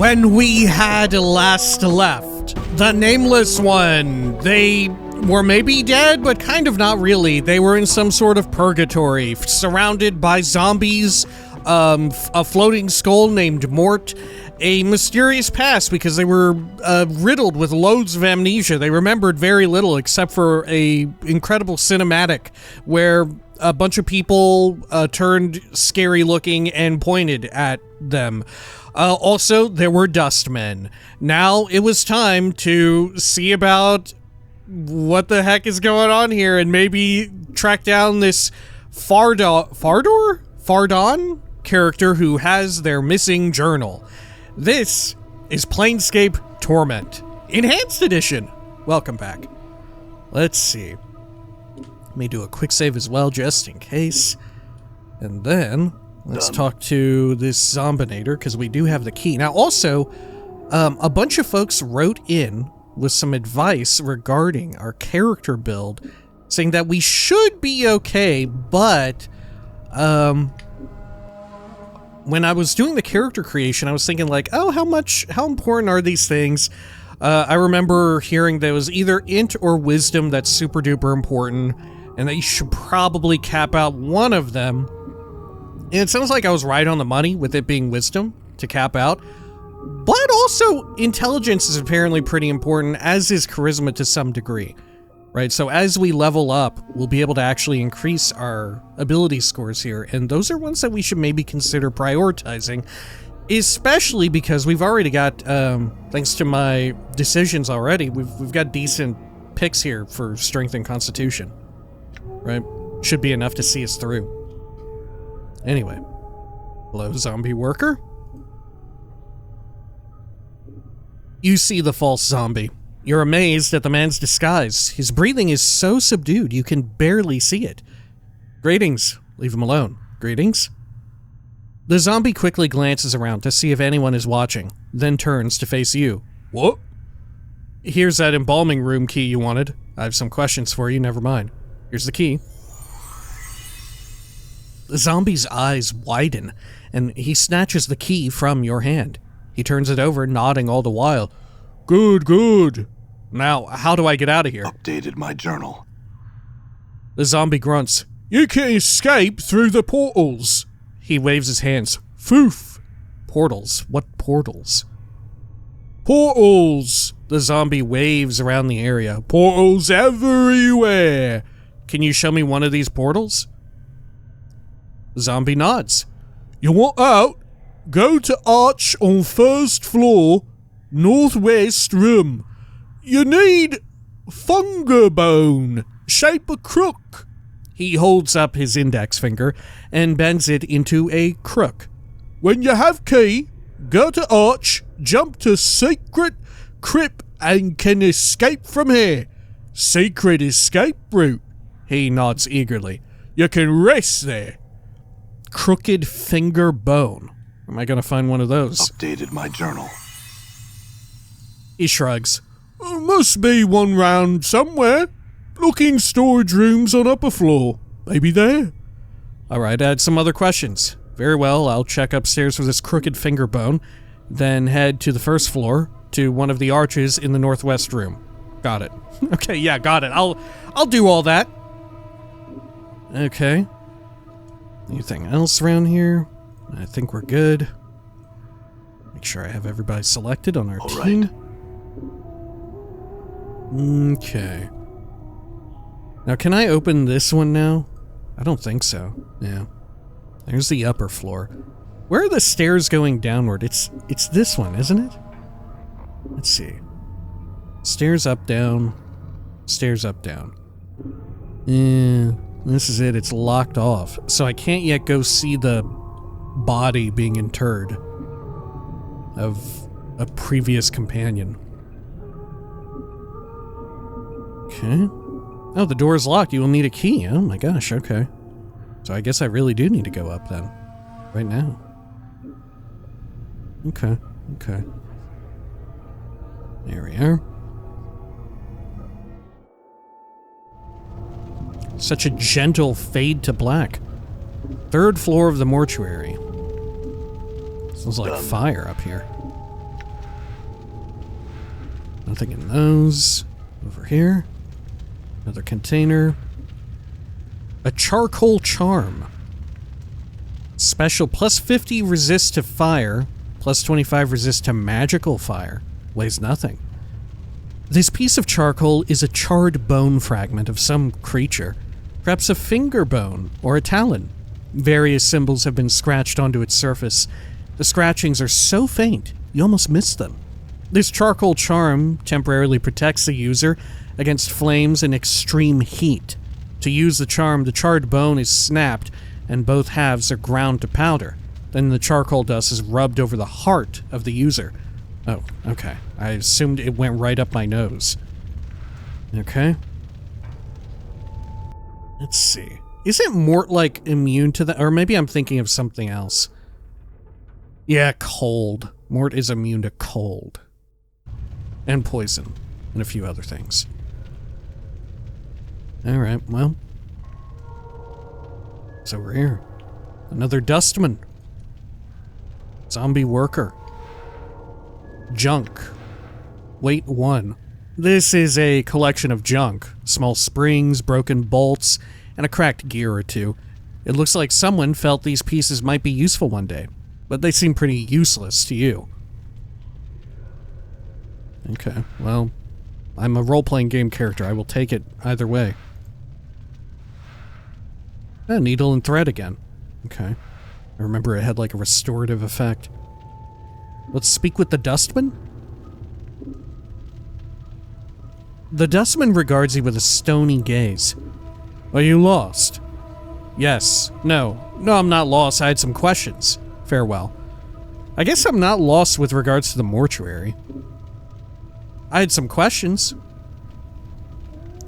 When we had last left, the Nameless One, they were maybe dead, but kind of not really. They were in some sort of purgatory, surrounded by zombies, a floating skull named Mort, a mysterious past because they were riddled with loads of amnesia. They remembered very little except for a incredible cinematic where a bunch of people turned scary looking and pointed at them. Also, there were dustmen. Now it was time to see about what the heck is going on here and maybe track down this Fardon character who has their missing journal. This is Planescape Torment, Enhanced Edition. Welcome back. Let's see. Let me do a quick save as well, just in case. And then, let's talk to this Zombinator, because we do have the key. Now, also, a bunch of folks wrote in with some advice regarding our character build, saying that we should be okay, but, when I was doing the character creation, I was thinking like, oh, how important are these things? I remember hearing there was either int or wisdom that's super duper important, and that you should probably cap out one of them. And it sounds like I was right on the money with it being wisdom to cap out. But also, intelligence is apparently pretty important, as is charisma to some degree. Right, so as we level up, we'll be able to actually increase our ability scores here, and those are ones that we should maybe consider prioritizing, especially because we've already got, thanks to my decisions already, we've got decent picks here for strength and constitution, right? Should be enough to see us through. Anyway, hello, zombie worker. You see the false zombie. You're amazed at the man's disguise. His breathing is so subdued you can barely see it. Greetings. Leave him alone. Greetings. The zombie quickly glances around to see if anyone is watching, then turns to face you. What? Here's that embalming room key you wanted. I have some questions for you, never mind. Here's the key. The zombie's eyes widen, and he snatches the key from your hand. He turns it over, nodding all the while. Good, good. Now, how do I get out of here? Updated my journal. The zombie grunts. You can escape through the portals. He waves his hands. Foof. Portals? What portals? Portals! The zombie waves around the area. Portals everywhere. Can you show me one of these portals? The zombie nods. You want out? Go to arch on first floor. Northwest room. You need finger bone. Shape a crook. He holds up his index finger and bends it into a crook. When you have key, go to arch, jump to secret crypt and can escape from here. Secret escape route. He nods eagerly. You can rest there. Crooked finger bone. Am I gonna find one of those? Updated my journal. He shrugs. Must be one round somewhere. Look in storage rooms on upper floor. Maybe there. Alright, I had some other questions. Very well, I'll check upstairs for this crooked finger bone, then head to the first floor, to one of the arches in the northwest room. Got it. Okay, yeah, got it. I'll do all that. Okay. Anything else around here? I think we're good. Make sure I have everybody selected on our team. Right. Okay. Now, can I open this one now? I don't think so. Yeah. There's the upper floor. Where are the stairs going downward? It's this one, isn't it? Let's see. Stairs up, down. Stairs up, down. Yeah, this is it. It's locked off. So I can't yet go see the body being interred of a previous companion. Okay. Oh, the door is locked. You will need a key. Oh my gosh, okay. So I guess I really do need to go up then. Right now. Okay, okay. There we are. Such a gentle fade to black. Third floor of the mortuary. Smells like fire up here. Nothing in those. Over here. Another container. A charcoal charm. Special plus 50 resist to fire, plus 25 resist to magical fire. Weighs nothing. This piece of charcoal is a charred bone fragment of some creature. Perhaps a finger bone or a talon. Various symbols have been scratched onto its surface. The scratchings are so faint, you almost miss them. This charcoal charm temporarily protects the user against flames and extreme heat. To use the charm, the charred bone is snapped and both halves are ground to powder. Then the charcoal dust is rubbed over the heart of the user. Oh, okay. I assumed it went right up my nose. Okay. Let's see. Isn't Mort, like, immune to that? Or maybe I'm thinking of something else. Yeah, cold. Mort is immune to cold. And poison. And a few other things. Alright, well. It's over here. Another dustman. Zombie worker. Junk. Weight 1. This is a collection of junk. Small springs, broken bolts, and a cracked gear or two. It looks like someone felt these pieces might be useful one day, but they seem pretty useless to you. Okay, well, I'm a role-playing game character. I will take it either way. Needle and thread again. Okay. I remember it had like a restorative effect. Let's speak with the dustman? The dustman regards you with a stony gaze. Are you lost? Yes. No. No, I'm not lost. I had some questions. Farewell. I guess I'm not lost with regards to the mortuary. I had some questions.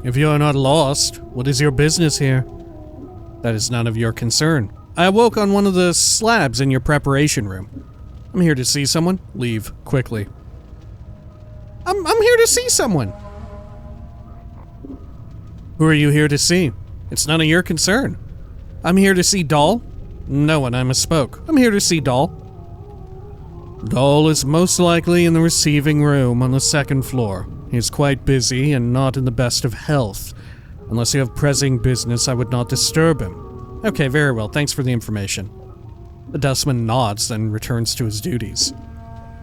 If you are not lost, what is your business here? That is none of your concern. I awoke on one of the slabs in your preparation room. I'm here to see someone. Leave, quickly. I'm here to see someone. Who are you here to see? It's none of your concern. I'm here to see Doll. No one, I misspoke. I'm here to see Doll. Doll is most likely in the receiving room on the second floor. He is quite busy and not in the best of health. Unless you have pressing business, I would not disturb him. Okay, very well. Thanks for the information. The dustman nods, then returns to his duties.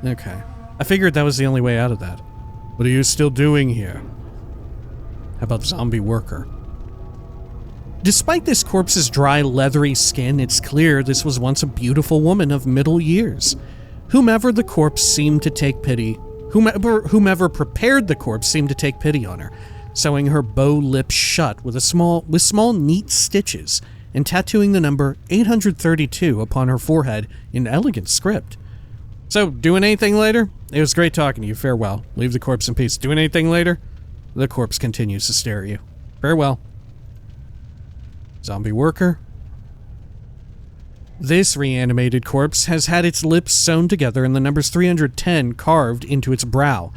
Okay. I figured that was the only way out of that. What are you still doing here? How about zombie worker? Despite this corpse's dry, leathery skin, it's clear this was once a beautiful woman of middle years. Whomever the corpse seemed to take pity, whomever prepared the corpse seemed to take pity on her, sewing her bow lips shut with small neat stitches and tattooing the number 832 upon her forehead in elegant script. So, doing anything later? It was great talking to you. Farewell. Leave the corpse in peace. Doing anything later? The corpse continues to stare at you. Farewell. Zombie worker. This reanimated corpse has had its lips sewn together and the numbers 310 carved into its brow.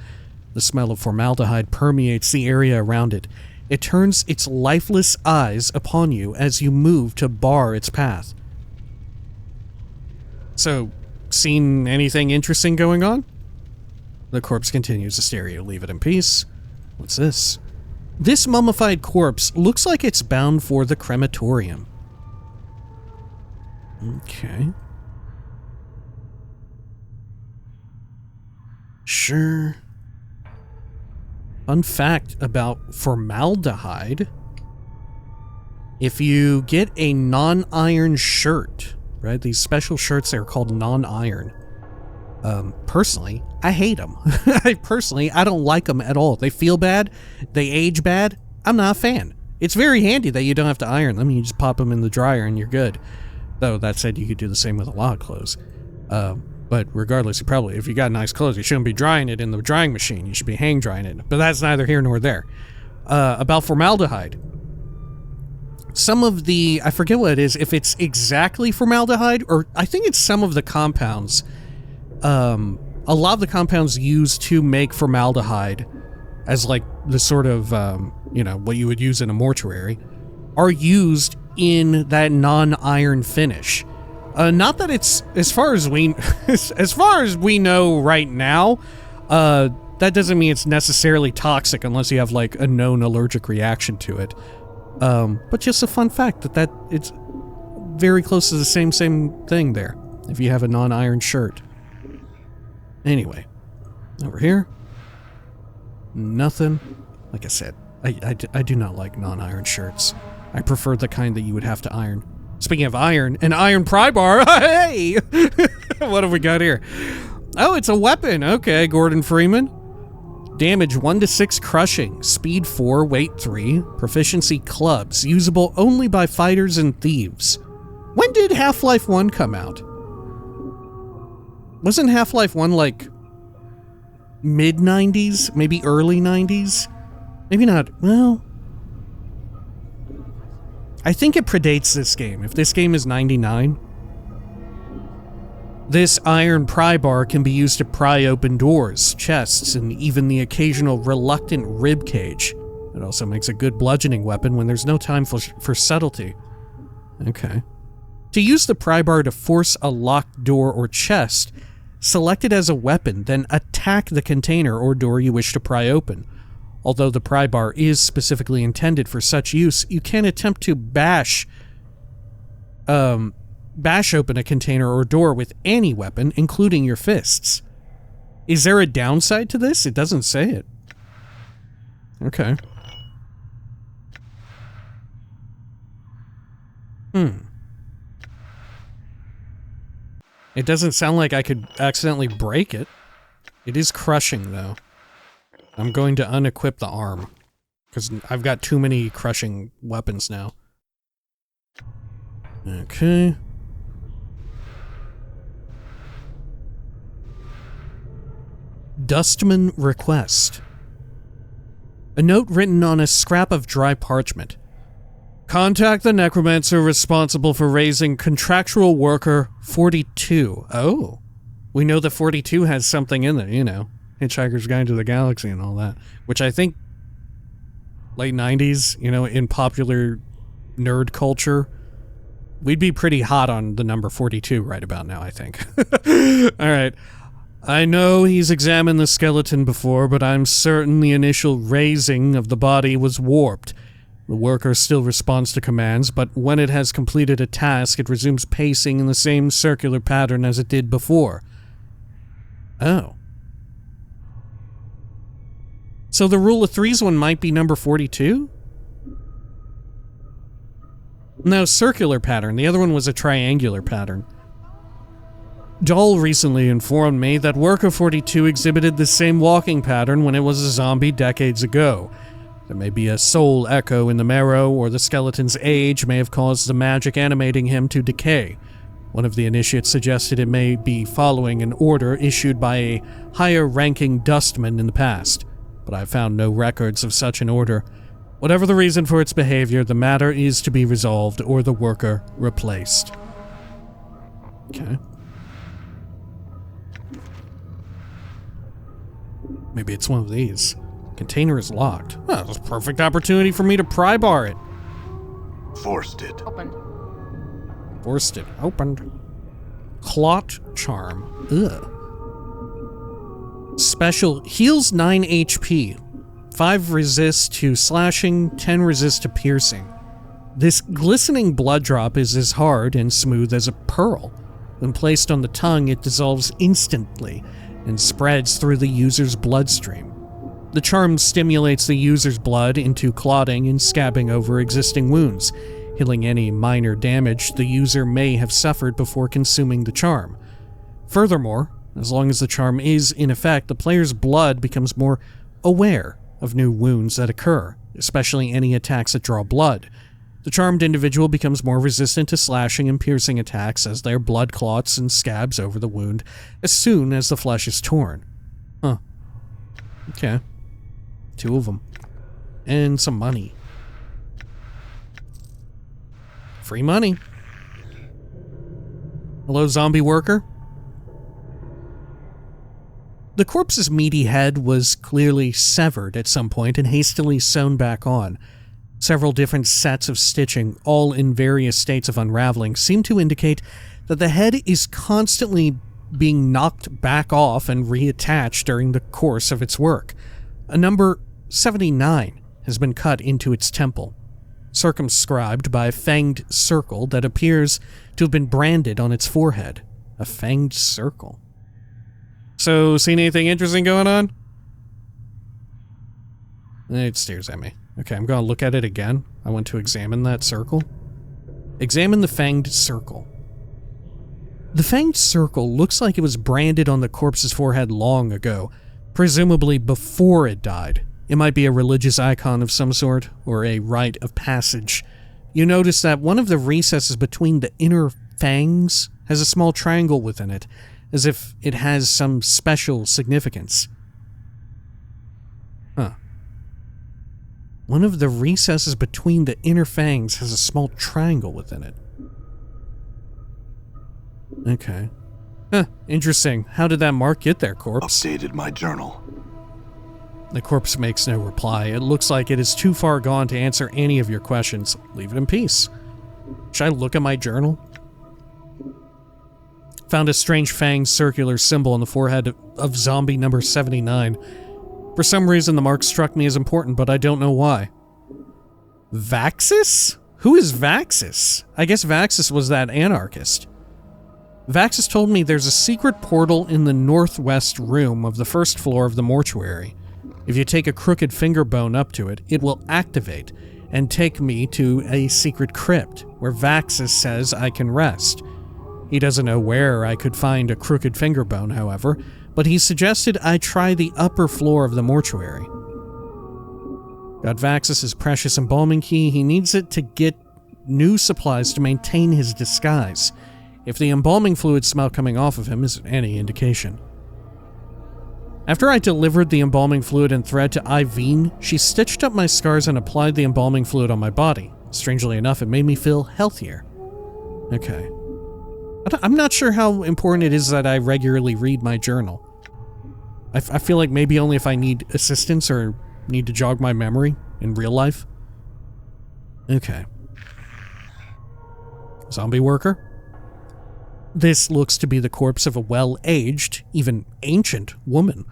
The smell of formaldehyde permeates the area around it. It turns its lifeless eyes upon you as you move to bar its path. So, seen anything interesting going on? The corpse continues to stare at you. Leave it in peace. What's this? This mummified corpse looks like it's bound for the crematorium. Okay. Sure. Fun fact about formaldehyde. If you get a non-iron shirt, right? These special shirts, they're called non-iron. Personally, I hate them. I don't like them at all. They feel bad. They age bad. I'm not a fan. It's very handy that you don't have to iron them. You just pop them in the dryer and you're good. Though, that said, you could do the same with a lot of clothes. But regardless, if you got nice clothes, you shouldn't be drying it in the drying machine. You should be hang drying it. But that's neither here nor there. About formaldehyde. Some of the, I forget what it is, if it's exactly formaldehyde, or I think it's some of the compounds. A lot of the compounds used to make formaldehyde as like the sort of, what you would use in a mortuary, are used in that non-iron finish. Not that it's, as far as we know right now, that that doesn't mean it's necessarily toxic unless you have, like, a known allergic reaction to it. But just a fun fact that it's very close to the same thing there, if you have a non-iron shirt. Anyway, over here, nothing. Like I said, I do not like non-iron shirts. I prefer the kind that you would have to iron. Speaking of iron, an iron pry bar. Hey! What have we got here? Oh, it's a weapon. Okay, Gordon Freeman. Damage 1 to 6 crushing. Speed 4, weight 3. Proficiency clubs. Usable only by fighters and thieves. When did Half-Life 1 come out? Wasn't Half-Life 1 like mid-90s? Maybe early 90s? Maybe not. Well, I think it predates this game. If this game is 99, this iron pry bar can be used to pry open doors, chests, and even the occasional reluctant rib cage. It also makes a good bludgeoning weapon when there's no time for subtlety. Okay. To use the pry bar to force a locked door or chest, select it as a weapon, then attack the container or door you wish to pry open. Although the pry bar is specifically intended for such use, you can attempt to bash open a container or door with any weapon, including your fists. Is there a downside to this? It doesn't say it. Okay. It doesn't sound like I could accidentally break it. It is crushing, though. I'm going to unequip the arm, because I've got too many crushing weapons now. Okay. Dustman request. A note written on a scrap of dry parchment. Contact the necromancer responsible for raising contractual worker 42. Oh. We know that 42 has something in there, you know. Hitchhiker's Guide to the Galaxy and all that. Which I think late 90s, you know, in popular nerd culture, we'd be pretty hot on the number 42 right about now, I think. Alright. I know he's examined the skeleton before, but I'm certain the initial raising of the body was warped. The worker still responds to commands, but when it has completed a task, it resumes pacing in the same circular pattern as it did before. Oh. So the rule of threes one might be number 42? No, circular pattern. The other one was a triangular pattern. Doll recently informed me that Worker 42 exhibited the same walking pattern when it was a zombie decades ago. There may be a soul echo in the marrow, or the skeleton's age may have caused the magic animating him to decay. One of the initiates suggested it may be following an order issued by a higher-ranking dustman in the past, but I found no records of such an order. Whatever the reason for its behavior, the matter is to be resolved or the worker replaced. Okay. Maybe it's one of these. Container is locked. Oh, that's a perfect opportunity for me to pry bar it. Forced it. Opened. Forced it. Opened. Clot charm. Ugh. Special. Heals 9 HP. 5 resist to slashing, 10 resist to piercing. This glistening blood drop is as hard and smooth as a pearl. When placed on the tongue, it dissolves instantly and spreads through the user's bloodstream. The charm stimulates the user's blood into clotting and scabbing over existing wounds, healing any minor damage the user may have suffered before consuming the charm. Furthermore, as long as the charm is in effect, the player's blood becomes more aware of new wounds that occur, especially any attacks that draw blood. The charmed individual becomes more resistant to slashing and piercing attacks as their blood clots and scabs over the wound as soon as the flesh is torn. Huh. Okay. 2 of them. And some money. Free money. Hello, zombie worker. The corpse's meaty head was clearly severed at some point and hastily sewn back on. Several different sets of stitching, all in various states of unraveling, seem to indicate that the head is constantly being knocked back off and reattached during the course of its work. A number 79 has been cut into its temple, circumscribed by a fanged circle that appears to have been branded on its forehead. A fanged circle. So, seen anything interesting going on? It stares at me. Okay, I'm going to look at it again. I want to examine that circle. Examine the fanged circle. The fanged circle looks like it was branded on the corpse's forehead long ago, presumably before it died. It might be a religious icon of some sort, or a rite of passage. You notice that one of the recesses between the inner fangs has a small triangle within it, as if it has some special significance. Huh. One of the recesses between the inner fangs has a small triangle within it. Okay. Huh, interesting. How did that mark get there, corpse? Updated my journal. The corpse makes no reply. It looks like it is too far gone to answer any of your questions. Leave it in peace. Should I look at my journal? Found a strange fang circular symbol on the forehead of zombie number 79. For some reason, the mark struck me as important, but I don't know why. Vaxis? Who is Vaxis? I guess Vaxis was that anarchist. Vaxis told me there's a secret portal in the northwest room of the first floor of the mortuary. If you take a crooked finger bone up to it, it will activate and take me to a secret crypt where Vaxis says I can rest. He doesn't know where I could find a crooked finger bone, however, but he suggested I try the upper floor of the mortuary. Got Vaxis' precious embalming key. He needs it to get new supplies to maintain his disguise, if the embalming fluid smell coming off of him is any indication. After I delivered the embalming fluid and thread to Iveen, she stitched up my scars and applied the embalming fluid on my body. Strangely enough, it made me feel healthier. Okay. I'm not sure how important it is that I regularly read my journal. I feel like maybe only if I need assistance or need to jog my memory in real life. Okay. Zombie worker? This looks to be the corpse of a well-aged, even ancient woman.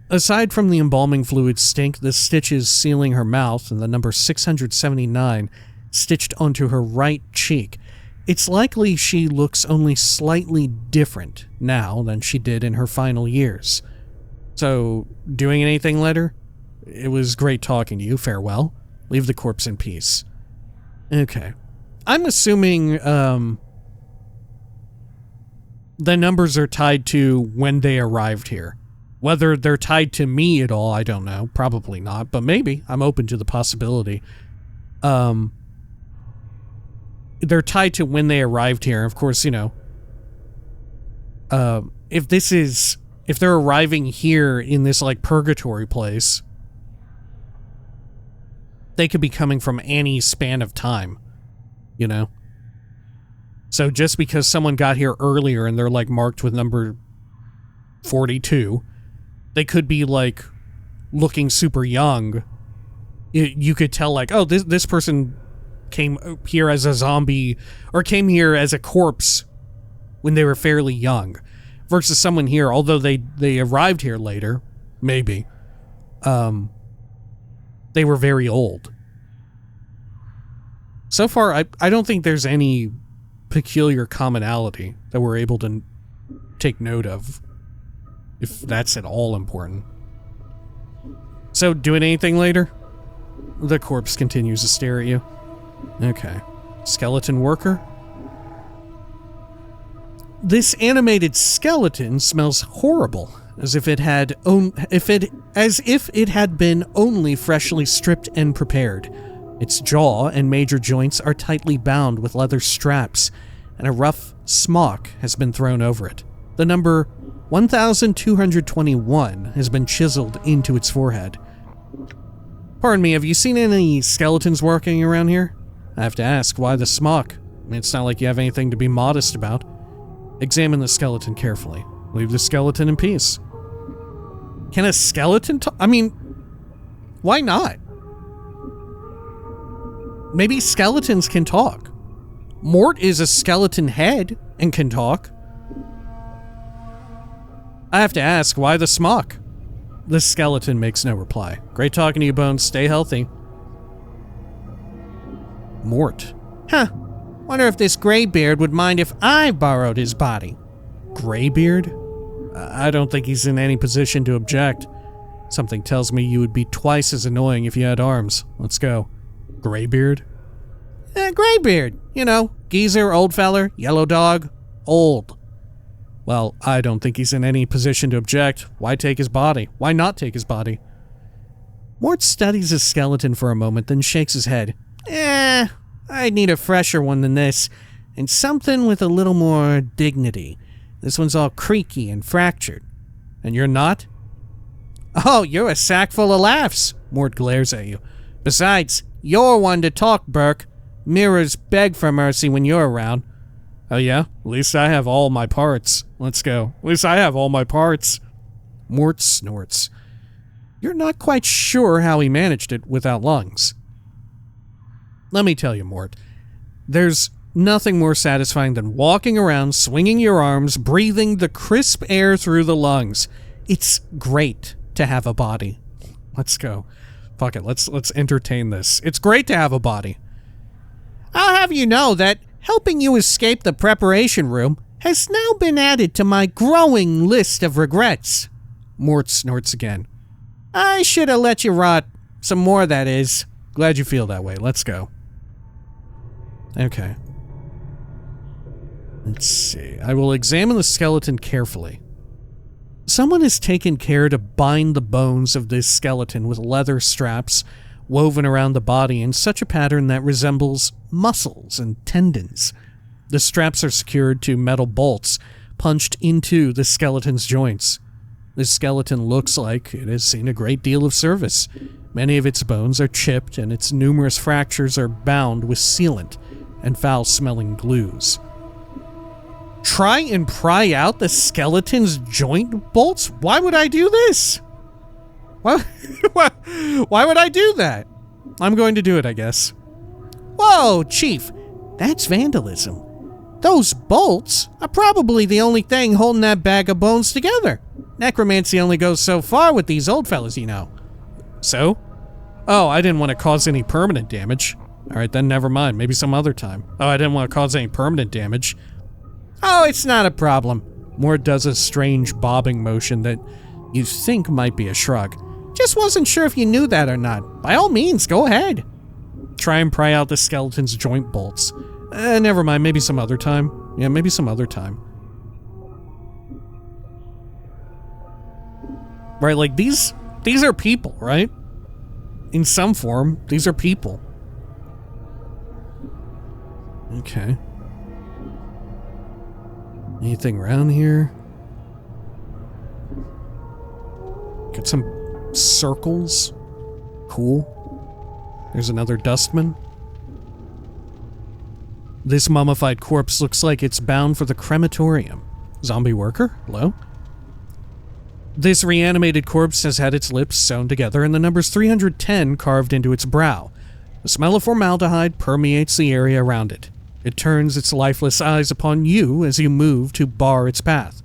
Aside from the embalming fluid stink, the stitches sealing her mouth and the number 679 stitched onto her right cheek, it's likely she looks only slightly different now than she did in her final years. So, doing anything later? It was great talking to you. Farewell. Leave the corpse in peace. Okay. I'm assuming, the numbers are tied to when they arrived here. Whether they're tied to me at all, I don't know. Probably not, but maybe. I'm open to the possibility. They're tied to when they arrived here. Of course, you know, if they're arriving here in this, like, purgatory place, they could be coming from any span of time, you know? So just because someone got here earlier and they're, like, marked with number 42, they could be, like, looking super young. You could tell, like, oh, this person came here as a zombie or came here as a corpse when they were fairly young, versus someone here, although they arrived here later, maybe, they were very old. So far, I don't think there's any peculiar commonality that we're able to take note of, if that's at all important. So, doing anything later? The corpse continues to stare at you. Okay. Skeleton worker? This animated skeleton smells horrible, as if it had been only freshly stripped and prepared. Its jaw and major joints are tightly bound with leather straps, and a rough smock has been thrown over it. The number 1221 has been chiseled into its forehead. Pardon me, have you seen any skeletons walking around here? I have to ask, why the smock? It's not like you have anything to be modest about. Examine the skeleton carefully. Leave the skeleton in peace. Can a skeleton talk? I mean, why not? Maybe skeletons can talk. Mort is a skeleton head and can talk. I have to ask, why the smock? The skeleton makes no reply. Great talking to you, Bones. Stay healthy. Mort. Huh. Wonder if this Greybeard would mind if I borrowed his body. Greybeard? I don't think he's in any position to object. Something tells me you would be twice as annoying if you had arms. Let's go. Greybeard? Greybeard. You know, geezer, old feller, yellow dog, old. Well, I don't think he's in any position to object. Why take his body? Why not take his body? Mort studies his skeleton for a moment, then shakes his head. I'd need a fresher one than this, and something with a little more dignity. This one's all creaky and fractured. And you're not? Oh, you're a sack full of laughs, Mort glares at you. Besides, you're one to talk, Burke. Mirrors beg for mercy when you're around. Oh yeah? At least I have all my parts. Let's go. At least I have all my parts. Mort snorts. You're not quite sure how he managed it without lungs. Let me tell you, Mort. There's nothing more satisfying than walking around, swinging your arms, breathing the crisp air through the lungs. It's great to have a body. Let's go. Fuck it, let's entertain this. It's great to have a body. I'll have you know that helping you escape the preparation room has now been added to my growing list of regrets. Mort snorts again. I should have let you rot. Some more, that is. Glad you feel that way. Let's go. Okay. Let's see. I will examine the skeleton carefully. Someone has taken care to bind the bones of this skeleton with leather straps woven around the body in such a pattern that resembles muscles and tendons. The straps are secured to metal bolts punched into the skeleton's joints. This skeleton looks like it has seen a great deal of service. Many of its bones are chipped, and its numerous fractures are bound with sealant and foul-smelling glues. Try and pry out the skeleton's joint bolts? Why would I do this? Why would I do that? I'm going to do it, I guess. Whoa, Chief, that's vandalism. Those bolts are probably the only thing holding that bag of bones together. Necromancy only goes so far with these old fellas, you know. So? Oh, I didn't want to cause any permanent damage. Alright, then never mind. Maybe some other time. Oh, I didn't want to cause any permanent damage. Oh, it's not a problem. Mort does a strange bobbing motion that you think might be a shrug. Just wasn't sure if you knew that or not. By all means, go ahead. Try and pry out the skeleton's joint bolts. Never mind. Maybe some other time. Yeah, maybe some other time. Right, like these are people, right? In some form, these are people. Okay. Anything around here? Get some circles. Cool. There's another dustman. This mummified corpse looks like it's bound for the crematorium. Zombie worker? Hello? This reanimated corpse has had its lips sewn together and the numbers 310 carved into its brow. The smell of formaldehyde permeates the area around it. It turns its lifeless eyes upon you as you move to bar its path.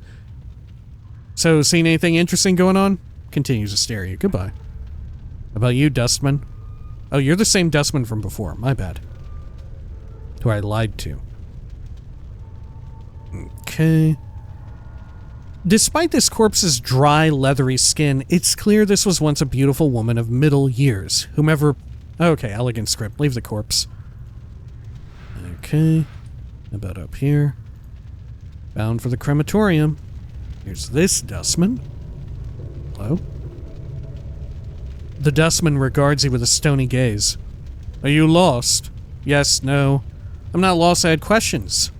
So, seen anything interesting going on? Continues to stare at you. Goodbye. How about you, Dustman? Oh, you're the same Dustman from before. My bad. Who I lied to. Okay. Despite this corpse's dry, leathery skin, it's clear this was once a beautiful woman of middle years. Whomever... Okay, elegant script. Leave the corpse. Okay. How about up here? Bound for the crematorium. Here's this dustman. Hello? The dustman regards you with a stony gaze. Are you lost? Yes, no. I'm not lost, I had questions.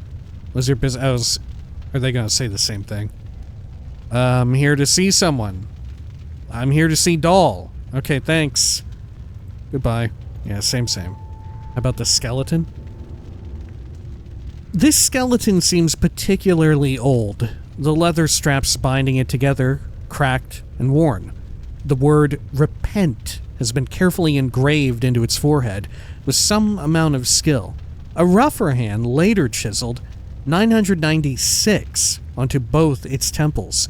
Was your business... Are they gonna say the same thing? I'm here to see someone. I'm here to see Doll. Okay, thanks. Goodbye. Yeah, same. How about the skeleton? This skeleton seems particularly old. The leather straps binding it together, cracked and worn. The word repent has been carefully engraved into its forehead with some amount of skill. A rougher hand later chiseled 996 onto both its temples.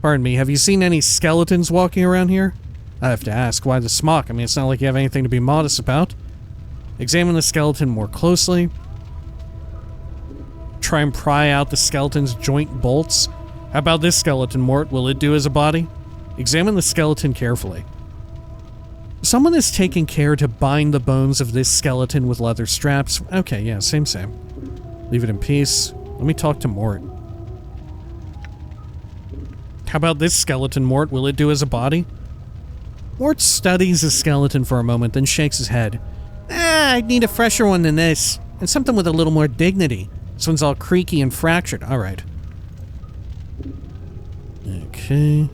Pardon me, have you seen any skeletons walking around here? I have to ask, why the smock? I mean, it's not like you have anything to be modest about. Examine the skeleton more closely. Try and pry out the skeleton's joint bolts. How about this skeleton, Mort? Will it do as a body? Examine the skeleton carefully. Someone is taking care to bind the bones of this skeleton with leather straps. Okay, yeah, same. Leave it in peace. Let me talk to Mort. How about this skeleton, Mort? Will it do as a body? Mort studies the skeleton for a moment, then shakes his head. I'd need a fresher one than this. And something with a little more dignity. This one's all creaky and fractured. Alright. Okay.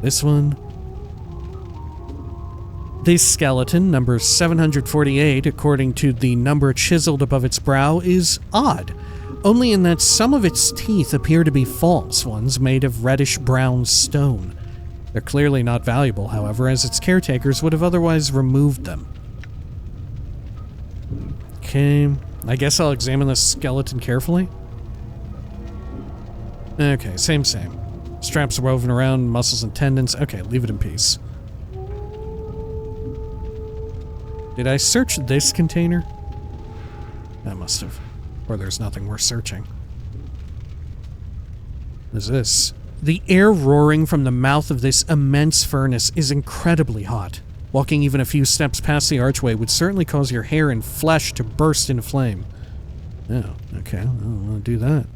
This one. This skeleton, number 748, according to the number chiseled above its brow, is odd. Only in that some of its teeth appear to be false ones made of reddish-brown stone. They're clearly not valuable, however, as its caretakers would have otherwise removed them. Okay, I guess I'll examine the skeleton carefully. Okay, same. Straps are woven around, muscles and tendons. Okay, leave it in peace. Did I search this container? I must have. Or there's nothing worth searching. What is this? The air roaring from the mouth of this immense furnace is incredibly hot. Walking even a few steps past the archway would certainly cause your hair and flesh to burst into flame. Oh, okay. I don't want to do that.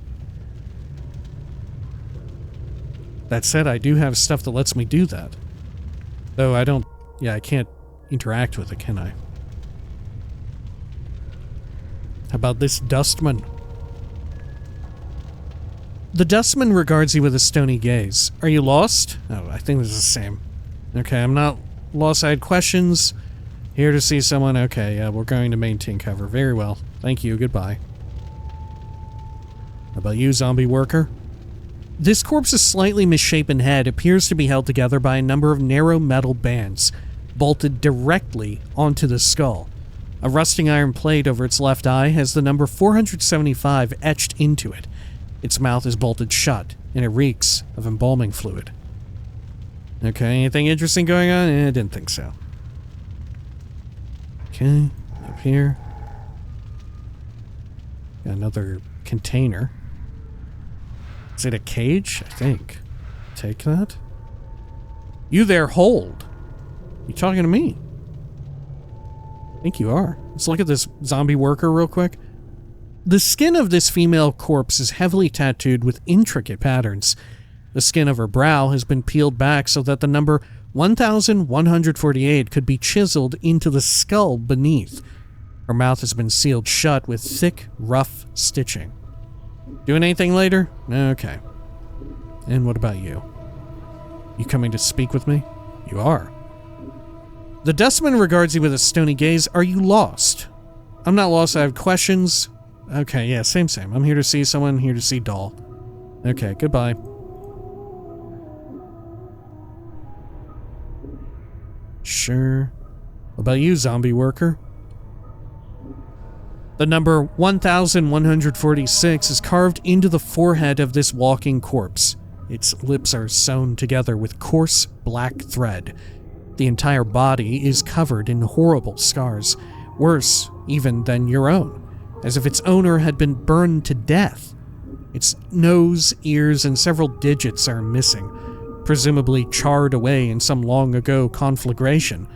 That said, I do have stuff that lets me do that. Though I don't... Yeah, I can't interact with it, can I? How about this dustman? The dustman regards you with a stony gaze. Are you lost? Oh, I think this is the same. Okay, I'm not lost. I had questions. Here to see someone. Okay, yeah, we're going to maintain cover. Very well. Thank you. Goodbye. How about you, zombie worker? This corpse's slightly misshapen head appears to be held together by a number of narrow metal bands, bolted directly onto the skull. A rusting iron plate over its left eye has the number 475 etched into it. Its mouth is bolted shut, and it reeks of embalming fluid. Okay, anything interesting going on? I didn't think so. Okay, up here. Got another container. Is it a cage? I think. Take that. You there, hold. You talking to me? I think you are. Let's look at this zombie worker real quick. The skin of this female corpse is heavily tattooed with intricate patterns. The skin of her brow has been peeled back so that the number 1148 could be chiseled into the skull beneath. Her mouth has been sealed shut with thick, rough stitching. Doing anything later? Okay. And what about you? You coming to speak with me? You are. The dustman regards you with a stony gaze. Are you lost? I'm not lost. I have questions. Okay, yeah, same. I'm here to see someone, here to see Doll. Okay, goodbye. Sure. What about you, zombie worker? The number 1146 is carved into the forehead of this walking corpse. Its lips are sewn together with coarse black thread. The entire body is covered in horrible scars, worse even than your own, as if its owner had been burned to death. Its nose, ears, and several digits are missing, presumably charred away in some long-ago conflagration.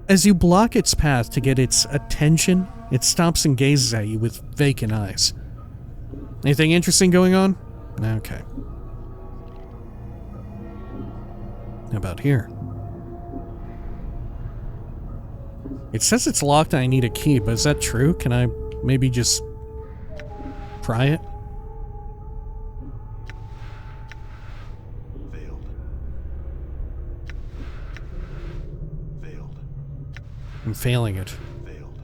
As you block its path to get its attention, it stops and gazes at you with vacant eyes. Anything interesting going on? Okay. How about here? It says it's locked and I need a key, but is that true? Can I maybe just pry it? Failed. I'm failing it. Failed.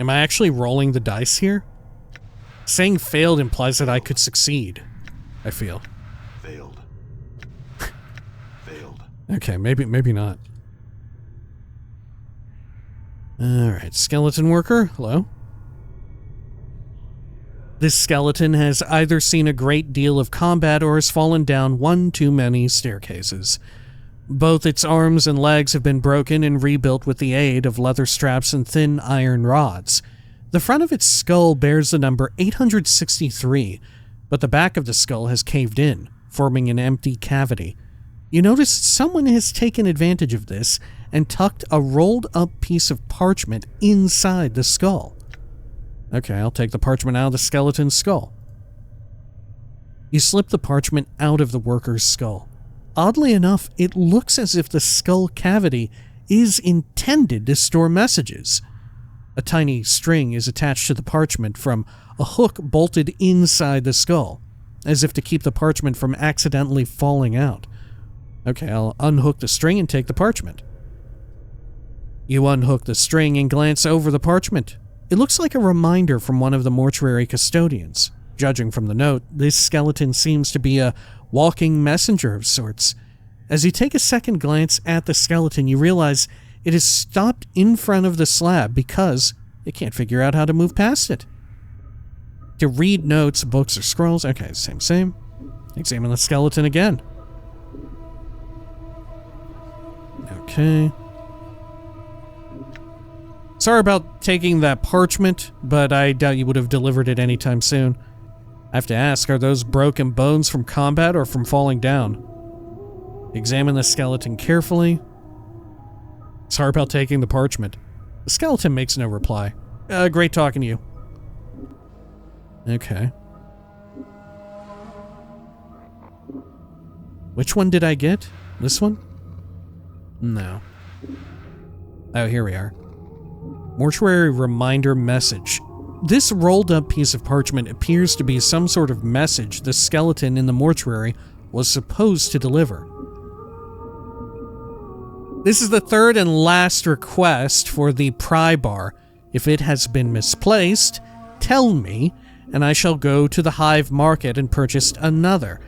Am I actually rolling the dice here? Saying failed implies that I could succeed, I feel. Failed. Okay, maybe not. Alright, skeleton worker, hello? This skeleton has either seen a great deal of combat or has fallen down one too many staircases. Both its arms and legs have been broken and rebuilt with the aid of leather straps and thin iron rods. The front of its skull bears the number 863, but the back of the skull has caved in, forming an empty cavity. You notice someone has taken advantage of this and tucked a rolled-up piece of parchment inside the skull. Okay, I'll take the parchment out of the skeleton's skull. You slip the parchment out of the worker's skull. Oddly enough, it looks as if the skull cavity is intended to store messages. A tiny string is attached to the parchment from a hook bolted inside the skull, as if to keep the parchment from accidentally falling out. Okay, I'll unhook the string and take the parchment. You unhook the string and glance over the parchment. It looks like a reminder from one of the mortuary custodians. Judging from the note, this skeleton seems to be a walking messenger of sorts. As you take a second glance at the skeleton, you realize it is stopped in front of the slab because it can't figure out how to move past it. To read notes, books, or scrolls. Okay, same. Examine the skeleton again. Okay. Sorry about taking that parchment, but I doubt you would have delivered it anytime soon. I have to ask, are those broken bones from combat or from falling down? Examine the skeleton carefully. Sorry about taking the parchment. The skeleton makes no reply. Great talking to you. Okay. Which one did I get? This one? No. Oh, here we are. Mortuary reminder message. This rolled up piece of parchment appears to be some sort of message the skeleton in the mortuary was supposed to deliver. This is the third and last request for the pry bar. If it has been misplaced, tell me, and I shall go to the hive market and purchase another.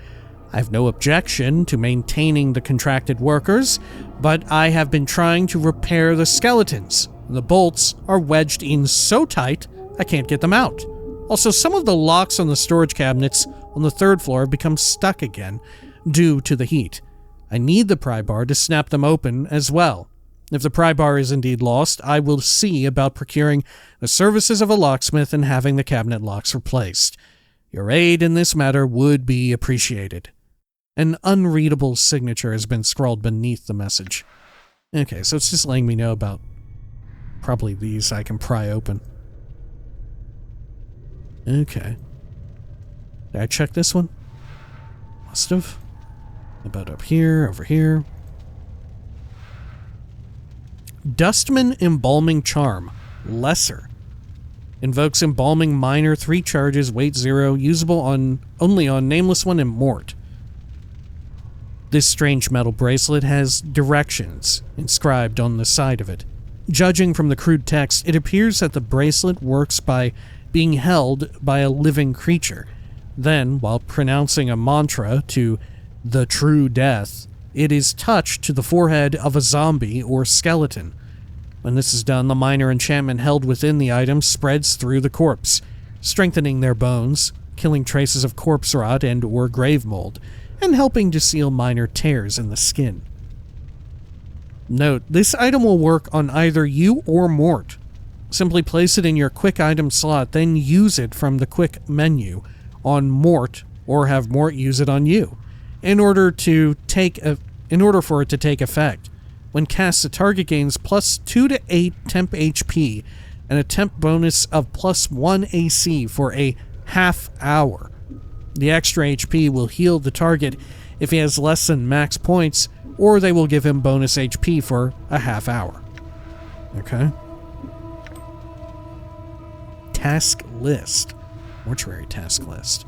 I have no objection to maintaining the contracted workers, but I have been trying to repair the skeletons. The bolts are wedged in so tight, I can't get them out. Also, some of the locks on the storage cabinets on the third floor have become stuck again due to the heat. I need the pry bar to snap them open as well. If the pry bar is indeed lost, I will see about procuring the services of a locksmith and having the cabinet locks replaced. Your aid in this matter would be appreciated. An unreadable signature has been scrawled beneath the message. Okay, so it's just letting me know about probably these I can pry open. Okay. Did I check this one? Must have. About up here, over here. Dustman Embalming Charm. Lesser. Invokes Embalming Minor, 3 charges, weight 0, usable only on Nameless One and Mort. This strange metal bracelet has directions inscribed on the side of it. Judging from the crude text, it appears that the bracelet works by being held by a living creature. Then, while pronouncing a mantra to the true death, it is touched to the forehead of a zombie or skeleton. When this is done, the minor enchantment held within the item spreads through the corpse, strengthening their bones, killing traces of corpse rot and or grave mold, and helping to seal minor tears in the skin. Note, this item will work on either you or Mort. Simply place it in your quick item slot, then use it from the quick menu on Mort, or have Mort use it on you. In order for it to take effect, when cast, the target gains plus 2 to 8 temp HP and a temp bonus of plus 1 AC for a half hour. The extra HP will heal the target if he has less than max points, or they will give him bonus HP for a half hour. Okay. Task list. Mortuary task list.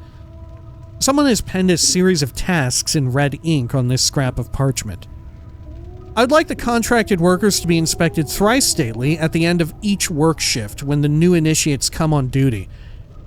Someone has penned a series of tasks in red ink on this scrap of parchment. I'd like the contracted workers to be inspected thrice daily at the end of each work shift when the new initiates come on duty.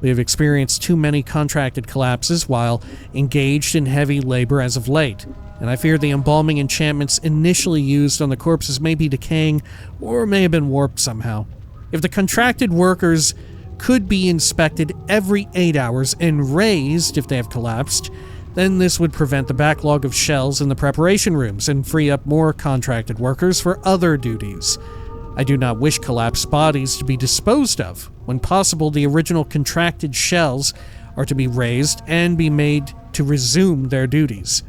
We have experienced too many contracted collapses while engaged in heavy labor as of late, and I fear the embalming enchantments initially used on the corpses may be decaying or may have been warped somehow. If the contracted workers could be inspected every 8 hours and raised if they have collapsed, then this would prevent the backlog of shells in the preparation rooms and free up more contracted workers for other duties. I do not wish collapsed bodies to be disposed of. When possible, the original contracted shells are to be raised and be made to resume their duties.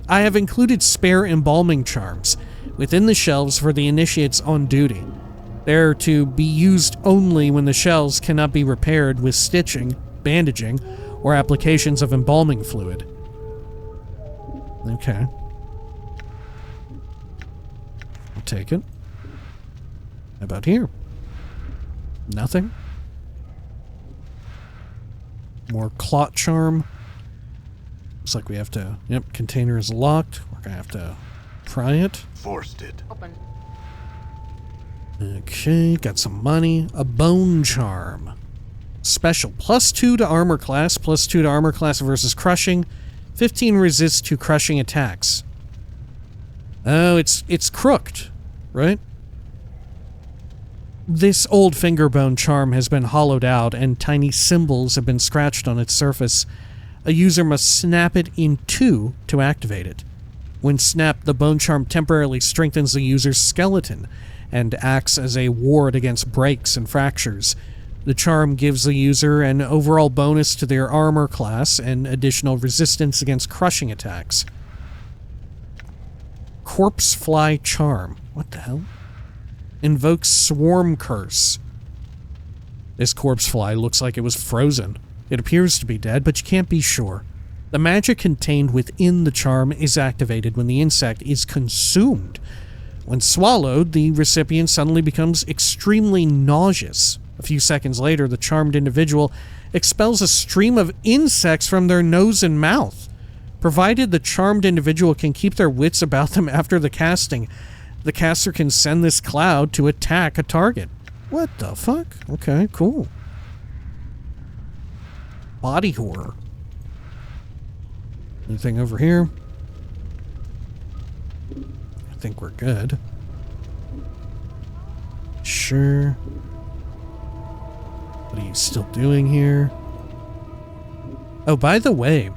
I have included spare embalming charms within the shelves for the initiates on duty. They're to be used only when the shells cannot be repaired with stitching, bandaging, or applications of embalming fluid. Okay. I'll take it. How about here? Nothing? More clot charm. Looks like we have to... Yep, container is locked. We're gonna have to pry it. Forced it. Open. Okay, got some money. A bone charm. Special. +2 to armor class. +2 to armor class versus crushing. 15 resists to crushing attacks. Oh, it's crooked, right? This old finger bone charm has been hollowed out and tiny symbols have been scratched on its surface. A user must snap it in two to activate it. When snapped, the bone charm temporarily strengthens the user's skeleton and acts as a ward against breaks and fractures. The charm gives the user an overall bonus to their armor class and additional resistance against crushing attacks. Corpse Fly Charm. What the hell? Invokes Swarm Curse. This corpse fly looks like it was frozen. It appears to be dead, but you can't be sure. The magic contained within the charm is activated when the insect is consumed. When swallowed, the recipient suddenly becomes extremely nauseous. A few seconds later, the charmed individual expels a stream of insects from their nose and mouth. Provided the charmed individual can keep their wits about them after the casting, the caster can send this cloud to attack a target. What the fuck? Okay, cool. Body horror. Anything over here? I think we're good. Sure. What are you still doing here? Oh, by the way,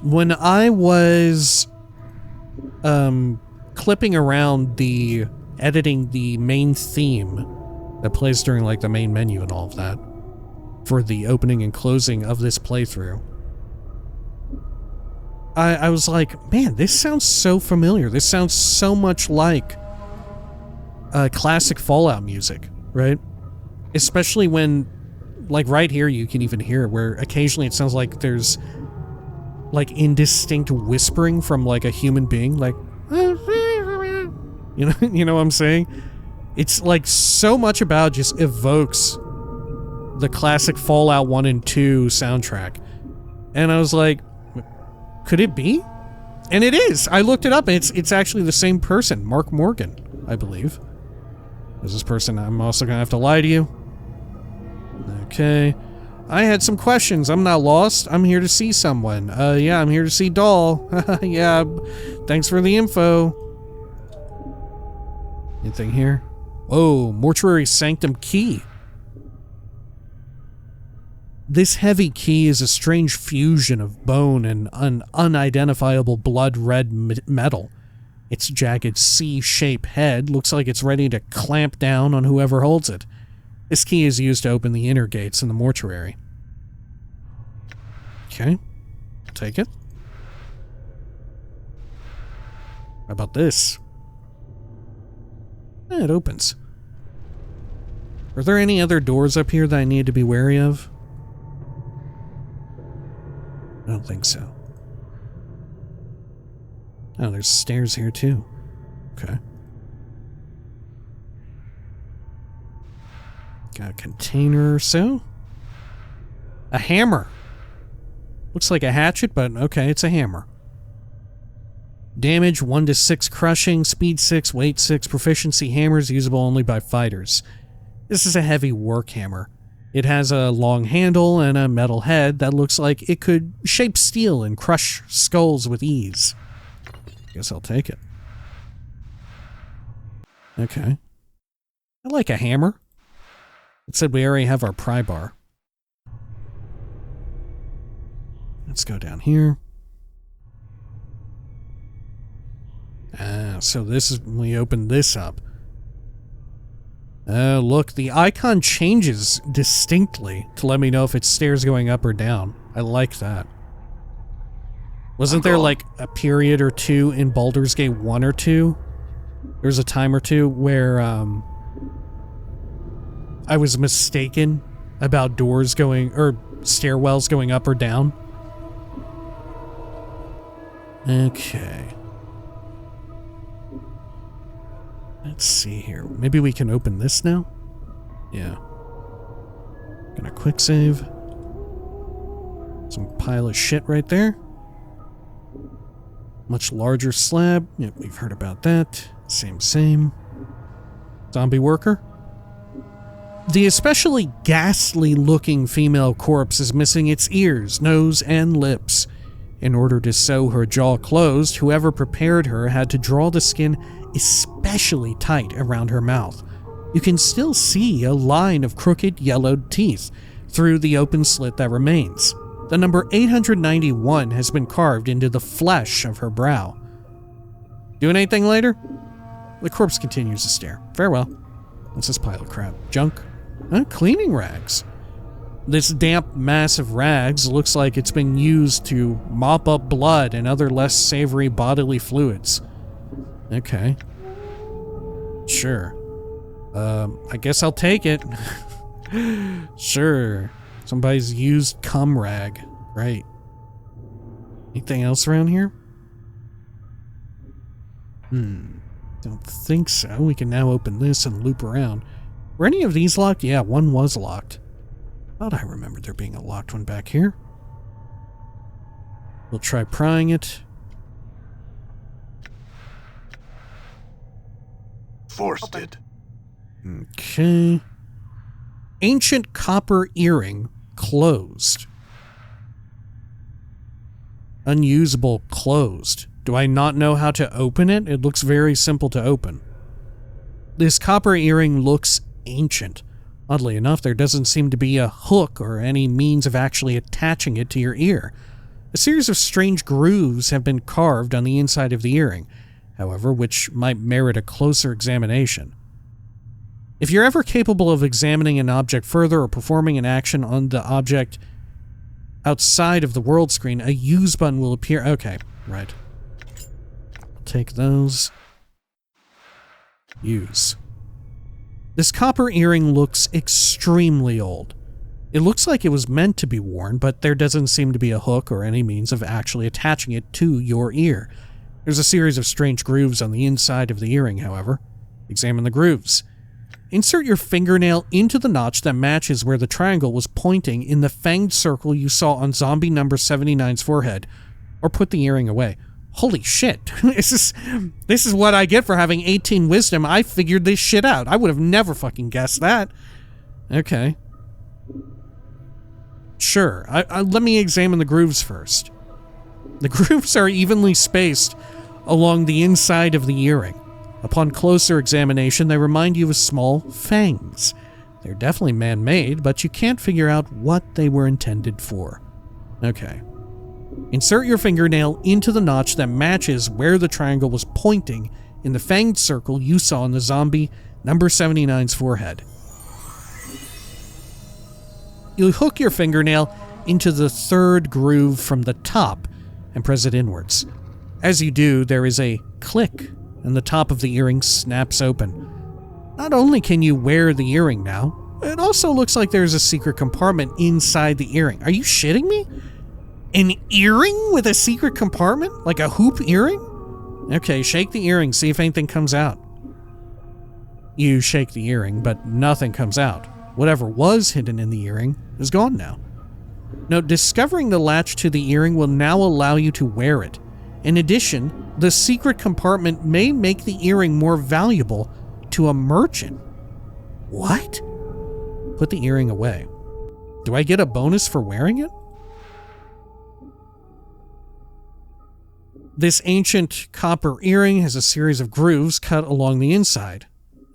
when I was clipping around editing the main theme that plays during like the main menu and all of that for the opening and closing of this playthrough, I was like, man, this sounds so familiar. This sounds so much like classic Fallout music, right? Especially when, like right here, you can even hear it, where occasionally it sounds like there's like indistinct whispering from like a human being, like, you know what I'm saying? It's like so much about just evokes the classic Fallout 1 and 2 soundtrack. And I was like, could it be? And it is. I looked it up and it's actually the same person, Mark Morgan, I believe. Is this person? I'm also gonna have to lie to you. Okay. I had some questions. I'm not lost. I'm here to see someone. Yeah, I'm here to see Doll. Yeah, thanks for the info. Anything here? Whoa, Mortuary Sanctum Key. This heavy key is a strange fusion of bone and an unidentifiable blood-red metal. Its jagged C-shaped head looks like it's ready to clamp down on whoever holds it. This key is used to open the inner gates in the mortuary. Okay, I'll take it. How about this? It opens. Are there any other doors up here that I need to be wary of? I don't think so. Oh, there's stairs here too. Okay. Got a container or so. A hammer. Looks like a hatchet, but okay, it's a hammer. Damage 1 to 6 crushing, speed 6, weight 6, proficiency hammers usable only by fighters. This is a heavy work hammer. It has a long handle and a metal head that looks like it could shape steel and crush skulls with ease. Guess I'll take it. Okay. I like a hammer. It said we already have our pry bar. Let's go down here. So this is when we open this up. Look, the icon changes distinctly to let me know if it's stairs going up or down. I like that. Wasn't there like a period or two in Baldur's Gate 1 or 2? There's a time or two where I was mistaken about doors going, or stairwells going up or down. Okay. Let's see here. Maybe we can open this now? Yeah. Gonna quick save. Some pile of shit right there. Much larger slab. Yep, we've heard about that. Same. Zombie worker. The especially ghastly looking female corpse is missing its ears, nose, and lips. In order to sew her jaw closed, whoever prepared her had to draw the skin especially tight around her mouth. You can still see a line of crooked yellowed teeth through the open slit that remains. The number 891 has been carved into the flesh of her brow. Doing anything later? The corpse continues to stare. Farewell. What's this pile of crap? Junk? Cleaning rags. This damp mass of rags looks like it's been used to mop up blood and other less savory bodily fluids. Okay. Sure. I guess I'll take it. Sure. Somebody's used cum rag. Right. Anything else around here? Don't think so. We can now open this and loop around. Were any of these locked? Yeah, one was locked. Thought I remembered there being a locked one back here. We'll try prying it. Forced it. Okay. Ancient copper earring closed. Unusable closed. Do I not know how to open it? It looks very simple to open. This copper earring looks ancient. Oddly enough, there doesn't seem to be a hook or any means of actually attaching it to your ear. A series of strange grooves have been carved on the inside of the earring, however, which might merit a closer examination. If you're ever capable of examining an object further or performing an action on the object outside of the world screen, a use button will appear. Okay, right. I'll take those. Use. This copper earring looks extremely old. It looks like it was meant to be worn, but there doesn't seem to be a hook or any means of actually attaching it to your ear. There's a series of strange grooves on the inside of the earring, however. Examine the grooves. Insert your fingernail into the notch that matches where the triangle was pointing in the fanged circle you saw on zombie number 79's forehead, or put the earring away. Holy shit. This is what I get for having 18 wisdom. I figured this shit out. I would have never fucking guessed that. Okay. Sure. Let me examine the grooves first. The grooves are evenly spaced along the inside of the earring. Upon closer examination, they remind you of small fangs. They're definitely man-made, but you can't figure out what they were intended for. Okay. Insert your fingernail into the notch that matches where the triangle was pointing in the fanged circle you saw on the zombie number 79's forehead. You'll hook your fingernail into the third groove from the top and press it inwards. As you do, there is a click and the top of the earring snaps open. Not only can you wear the earring now, it also looks like there's a secret compartment inside the earring. Are you shitting me? An earring with a secret compartment? Like a hoop earring? Okay, shake the earring, see if anything comes out. You shake the earring, but nothing comes out. Whatever was hidden in the earring is gone now. Note, discovering the latch to the earring will now allow you to wear it. In addition, the secret compartment may make the earring more valuable to a merchant. What? Put the earring away. Do I get a bonus for wearing it? This ancient copper earring has a series of grooves cut along the inside.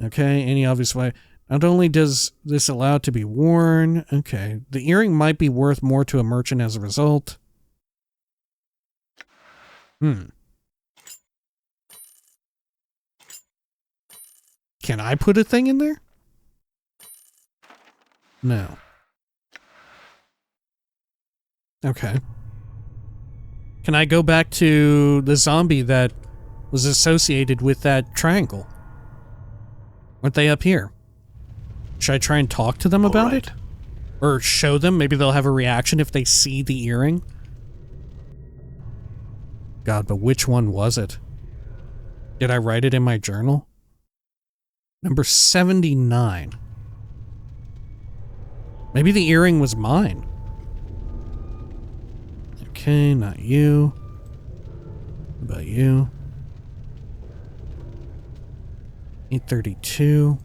Okay, any obvious way? Not only does this allow it to be worn, okay, the earring might be worth more to a merchant as a result. Can I put a thing in there? No. Okay. Can I go back to the zombie that was associated with that triangle? Weren't they up here? Should I try and talk to them about it? Or show them? Maybe they'll have a reaction if they see the earring? God, but which one was it? Did I write it in my journal? Number 79. Maybe the earring was mine. Okay, not you. What about you? 832.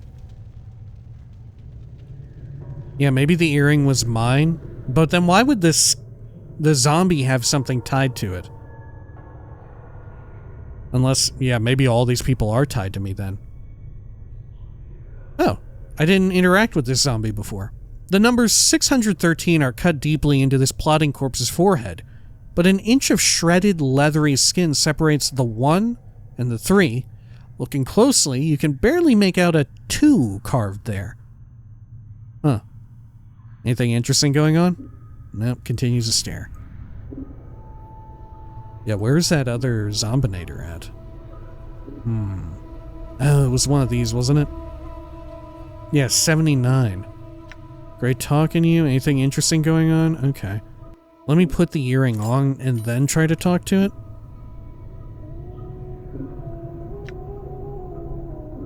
Yeah, maybe the earring was mine. But then why would the zombie have something tied to it? Unless, yeah, maybe all these people are tied to me then. Oh, I didn't interact with this zombie before. The numbers 613 are cut deeply into this plotting corpse's forehead, but an inch of shredded, leathery skin separates the 1 and the 3. Looking closely, you can barely make out a 2 carved there. Huh. Anything interesting going on? Nope, continues to stare. Yeah, where's that other zombinator at? Oh, it was one of these, wasn't it? Yeah, 79. Great talking to you. Anything interesting going on? Okay. Let me put the earring on and then try to talk to it.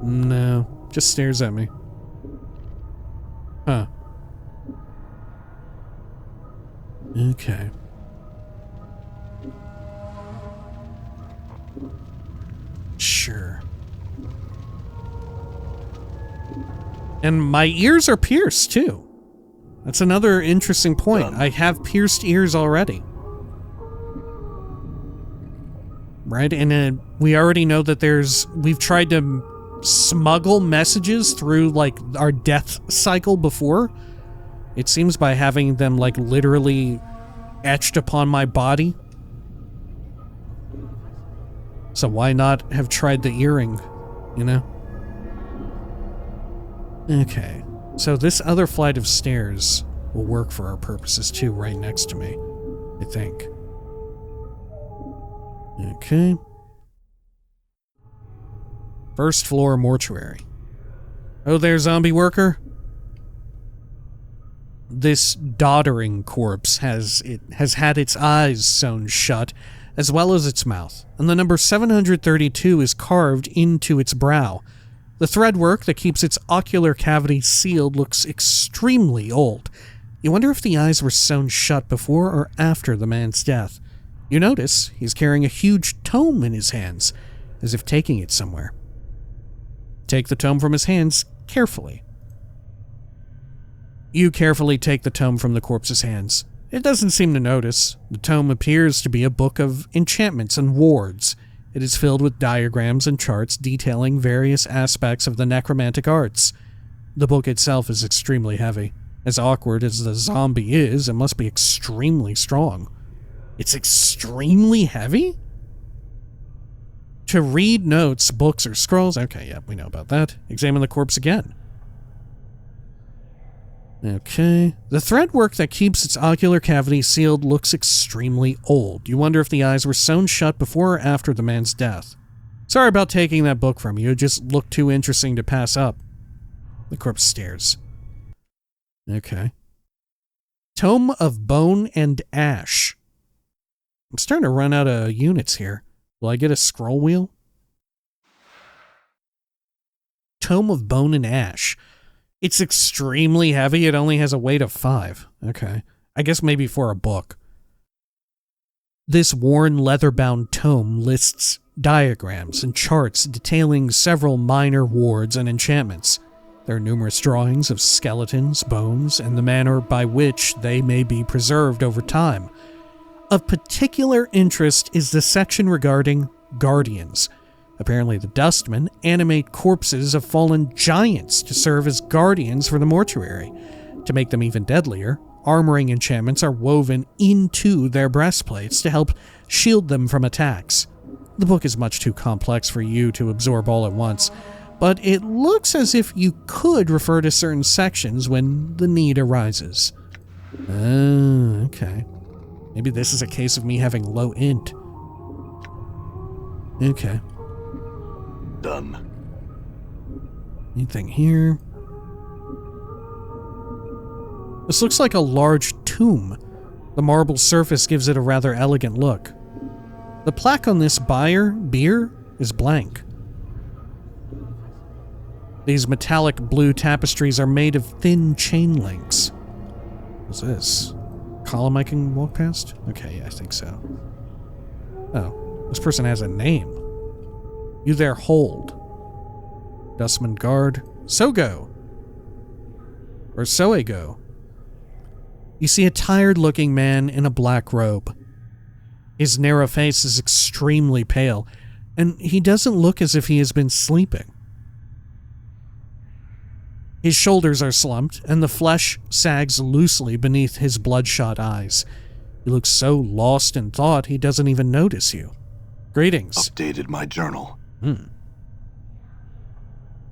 No, just stares at me. Huh. Okay. Sure. And my ears are pierced, too. That's another interesting point. I have pierced ears already. Right? And we already know that we've tried to smuggle messages through, like, our death cycle before. It seems by having them, like, literally etched upon my body. So why not have tried the earring, you know? Okay. So this other flight of stairs will work for our purposes too, right next to me, I think. Okay. First floor mortuary. Oh there, zombie worker. This doddering corpse has had its eyes sewn shut, as well as its mouth, and the number 732 is carved into its brow. The threadwork that keeps its ocular cavity sealed looks extremely old. You wonder if the eyes were sewn shut before or after the man's death. You notice he's carrying a huge tome in his hands, as if taking it somewhere. Take the tome from his hands carefully. You carefully take the tome from the corpse's hands. It doesn't seem to notice. The tome appears to be a book of enchantments and wards. It is filled with diagrams and charts detailing various aspects of the necromantic arts. The book itself is extremely heavy. As awkward as the zombie is, it must be extremely strong. It's extremely heavy? To read notes, books, or scrolls. Okay, yeah, we know about that. Examine the corpse again. Okay. The threadwork that keeps its ocular cavity sealed looks extremely old. You wonder if the eyes were sewn shut before or after the man's death. Sorry about taking that book from you. It just looked too interesting to pass up. The corpse stares. Okay. Tome of Bone and Ash. I'm starting to run out of units here. Will I get a scroll wheel? Tome of Bone and Ash. It's extremely heavy. It only has a weight of 5. Okay. I guess maybe for a book. This worn leather-bound tome lists diagrams and charts detailing several minor wards and enchantments. There are numerous drawings of skeletons, bones, and the manner by which they may be preserved over time. Of particular interest is the section regarding guardians. Apparently the dustmen animate corpses of fallen giants to serve as guardians for the mortuary. To make them even deadlier, armoring enchantments are woven into their breastplates to help shield them from attacks. The book is much too complex for you to absorb all at once, but it looks as if you could refer to certain sections when the need arises. Okay. Maybe this is a case of me having low int. Okay. Done. Anything here? This looks like a large tomb. The marble surface gives it a rather elegant look. The plaque on this beer is blank. These metallic blue tapestries are made of thin chain links. What's this? Column I can walk past? Okay, yeah, I think so. Oh, this person has a name. You there hold. Dustman guard. Sogo. Or Soego. You see a tired-looking man in a black robe. His narrow face is extremely pale, and he doesn't look as if he has been sleeping. His shoulders are slumped, and the flesh sags loosely beneath his bloodshot eyes. He looks so lost in thought he doesn't even notice you. Greetings. Updated my journal.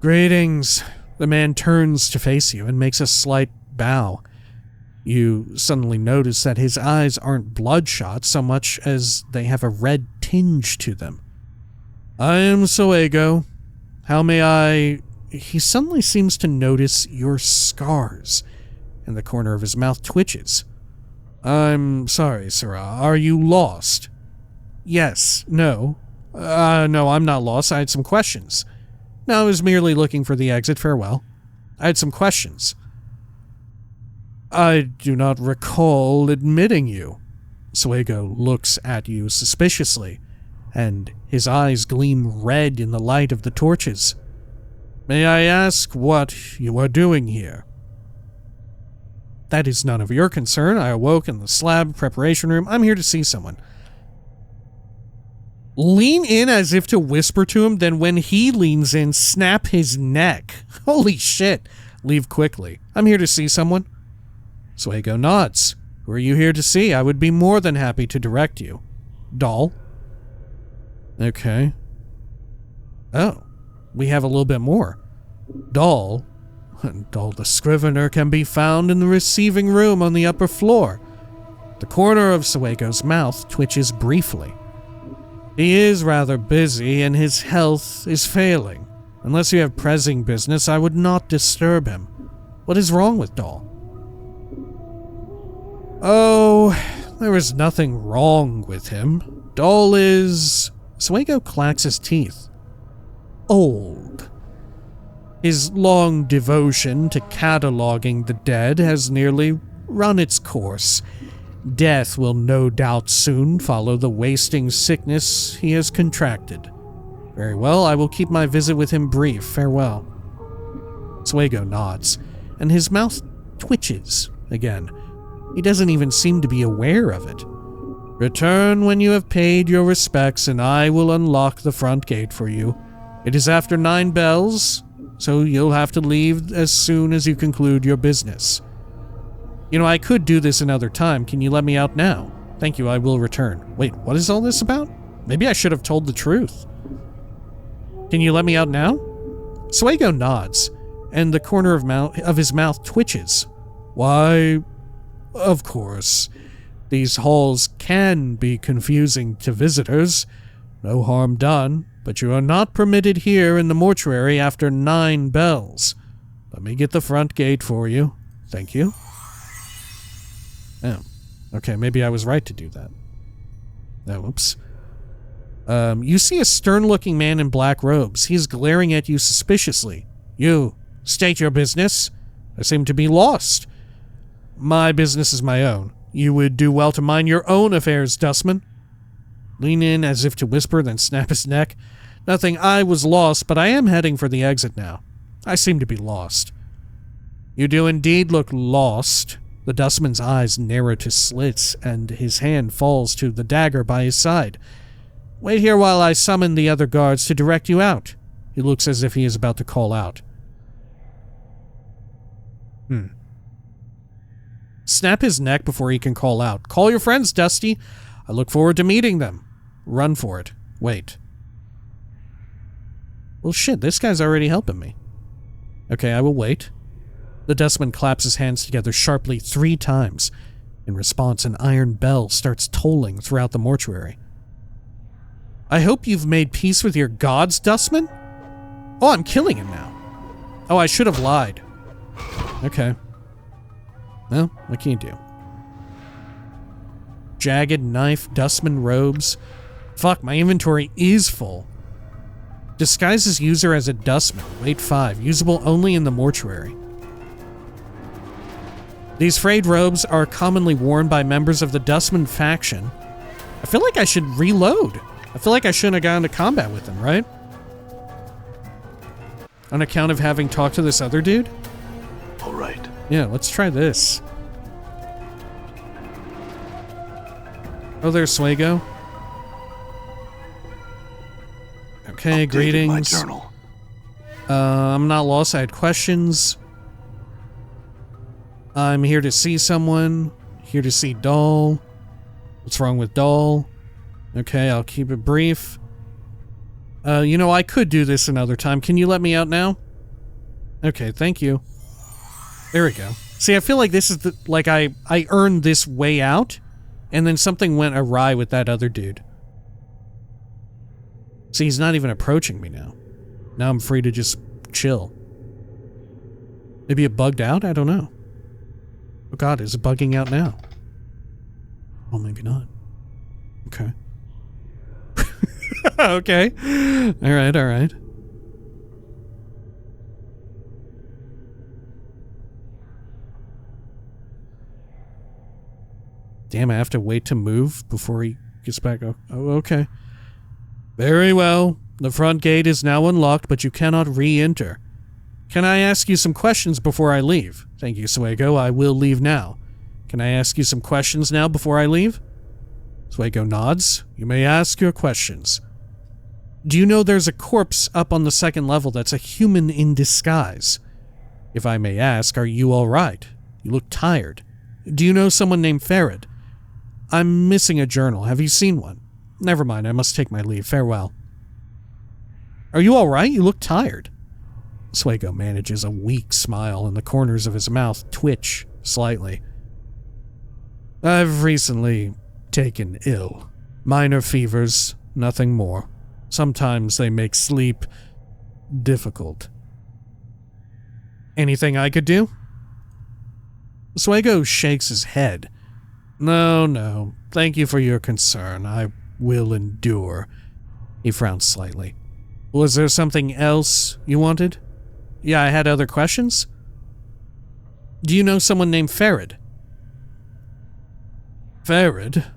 Greetings. The man turns to face you and makes a slight bow. You suddenly notice that his eyes aren't bloodshot so much as they have a red tinge to them. I am Soego. How may I... He suddenly seems to notice your scars, and the corner of his mouth twitches. I'm sorry, Sarah. Are you lost? Yes. No. No, I'm not lost. I had some questions. No, I was merely looking for the exit. Farewell. I had some questions. I do not recall admitting you. Soego looks at you suspiciously, and his eyes gleam red in the light of the torches. May I ask what you are doing here? That is none of your concern. I awoke in the slab preparation room. I'm here to see someone. Lean in as if to whisper to him, then when he leans in, snap his neck. Holy shit. Leave quickly. I'm here to see someone. Soego nods. Who are you here to see? I would be more than happy to direct you. Doll. Okay. Oh. We have a little bit more. Doll the Scrivener can be found in the receiving room on the upper floor. The corner of Soego's mouth twitches briefly. He is rather busy and his health is failing. Unless you have pressing business, I would not disturb him. What is wrong with Doll? Oh, there is nothing wrong with him. Doll is... Soego clacks his teeth. Old. His long devotion to cataloging the dead has nearly run its course. Death will no doubt soon follow the wasting sickness he has contracted. Very well, I will keep my visit with him brief. Farewell. Soego nods, and his mouth twitches again. He doesn't even seem to be aware of it. Return when you have paid your respects, and I will unlock the front gate for you. It is after 9 bells, so you'll have to leave as soon as you conclude your business. You know, I could do this another time. Can you let me out now? Thank you, I will return. Wait, what is all this about? Maybe I should have told the truth. Can you let me out now? Soego nods, and the corner of his mouth twitches. Why, of course. These halls can be confusing to visitors. No harm done, but you are not permitted here in the mortuary after 9 bells. Let me get the front gate for you. Thank you. Oh, okay, maybe I was right to do that. Oh, whoops. You see a stern-looking man in black robes. He is glaring at you suspiciously. You, state your business. I seem to be lost. My business is my own. You would do well to mind your own affairs, Dustman. Lean in as if to whisper, then snap his neck. Nothing, I was lost, but I am heading for the exit now. I seem to be lost. You do indeed look lost. The dustman's eyes narrow to slits, and his hand falls to the dagger by his side. Wait here while I summon the other guards to direct you out. He looks as if he is about to call out. Snap his neck before he can call out. Call your friends, Dusty. I look forward to meeting them. Run for it. Wait. Well, shit, this guy's already helping me. Okay, I will wait. The dustman claps his hands together sharply 3 times. In response, an iron bell starts tolling throughout the mortuary. I hope you've made peace with your gods, Dustman? Oh, I'm killing him now. Oh, I should have lied. Okay. Well, what can you do? Jagged knife, dustman robes. Fuck, my inventory is full. Disguises user as a dustman. Weight 5. Usable only in the mortuary. These frayed robes are commonly worn by members of the Dustman faction. I feel like I should reload. I feel like I shouldn't have gone into combat with them, right? On account of having talked to this other dude? All right. Yeah, let's try this. Oh, there's Swago. Okay, Updated greetings. my journal. I'm not lost. I had questions. I'm here to see someone. Here to see Doll. What's wrong with Doll? Okay, I'll keep it brief. You know, I could do this another time. Can you let me out now? Okay, thank you. There we go. See, I feel like this is the, like I earned this way out, and then something went awry with that other dude. See, he's not even approaching me now. Now I'm free to just chill. Maybe it bugged out? I don't know. Oh god, is it bugging out now? Well, maybe not. Okay. Okay. Alright, alright. Damn, I have to wait to move before he gets back. Oh, okay. Very well. The front gate is now unlocked, but you cannot re-enter. Can I ask you some questions before I leave? Thank you, Swago. I will leave now. Can I ask you some questions now before I leave? Swago nods. You may ask your questions. Do you know there's a corpse up on the 2nd level that's a human in disguise? If I may ask, are you all right? You look tired. Do you know someone named Farad? I'm missing a journal. Have you seen one? Never mind, I must take my leave. Farewell. Are you all right? You look tired. Swago manages a weak smile and the corners of his mouth twitch slightly. I've recently taken ill. Minor fevers, nothing more. Sometimes they make sleep difficult. Anything I could do? Swago shakes his head. No. Thank you for your concern. I will endure. He frowns slightly. Was there something else you wanted? Yeah, I had other questions. Do you know someone named Farad? Farad?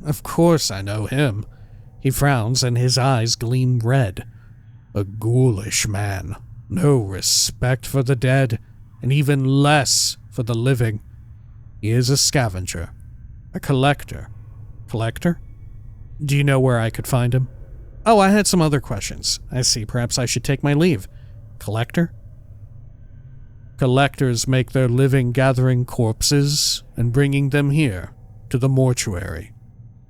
Of course I know him. He frowns and his eyes gleam red. A ghoulish man. No respect for the dead, and even less for the living. He is a scavenger. A collector. Collector? Do you know where I could find him? Oh, I had some other questions. I see. Perhaps I should take my leave. Collector? Collectors make their living gathering corpses and bringing them here, to the mortuary.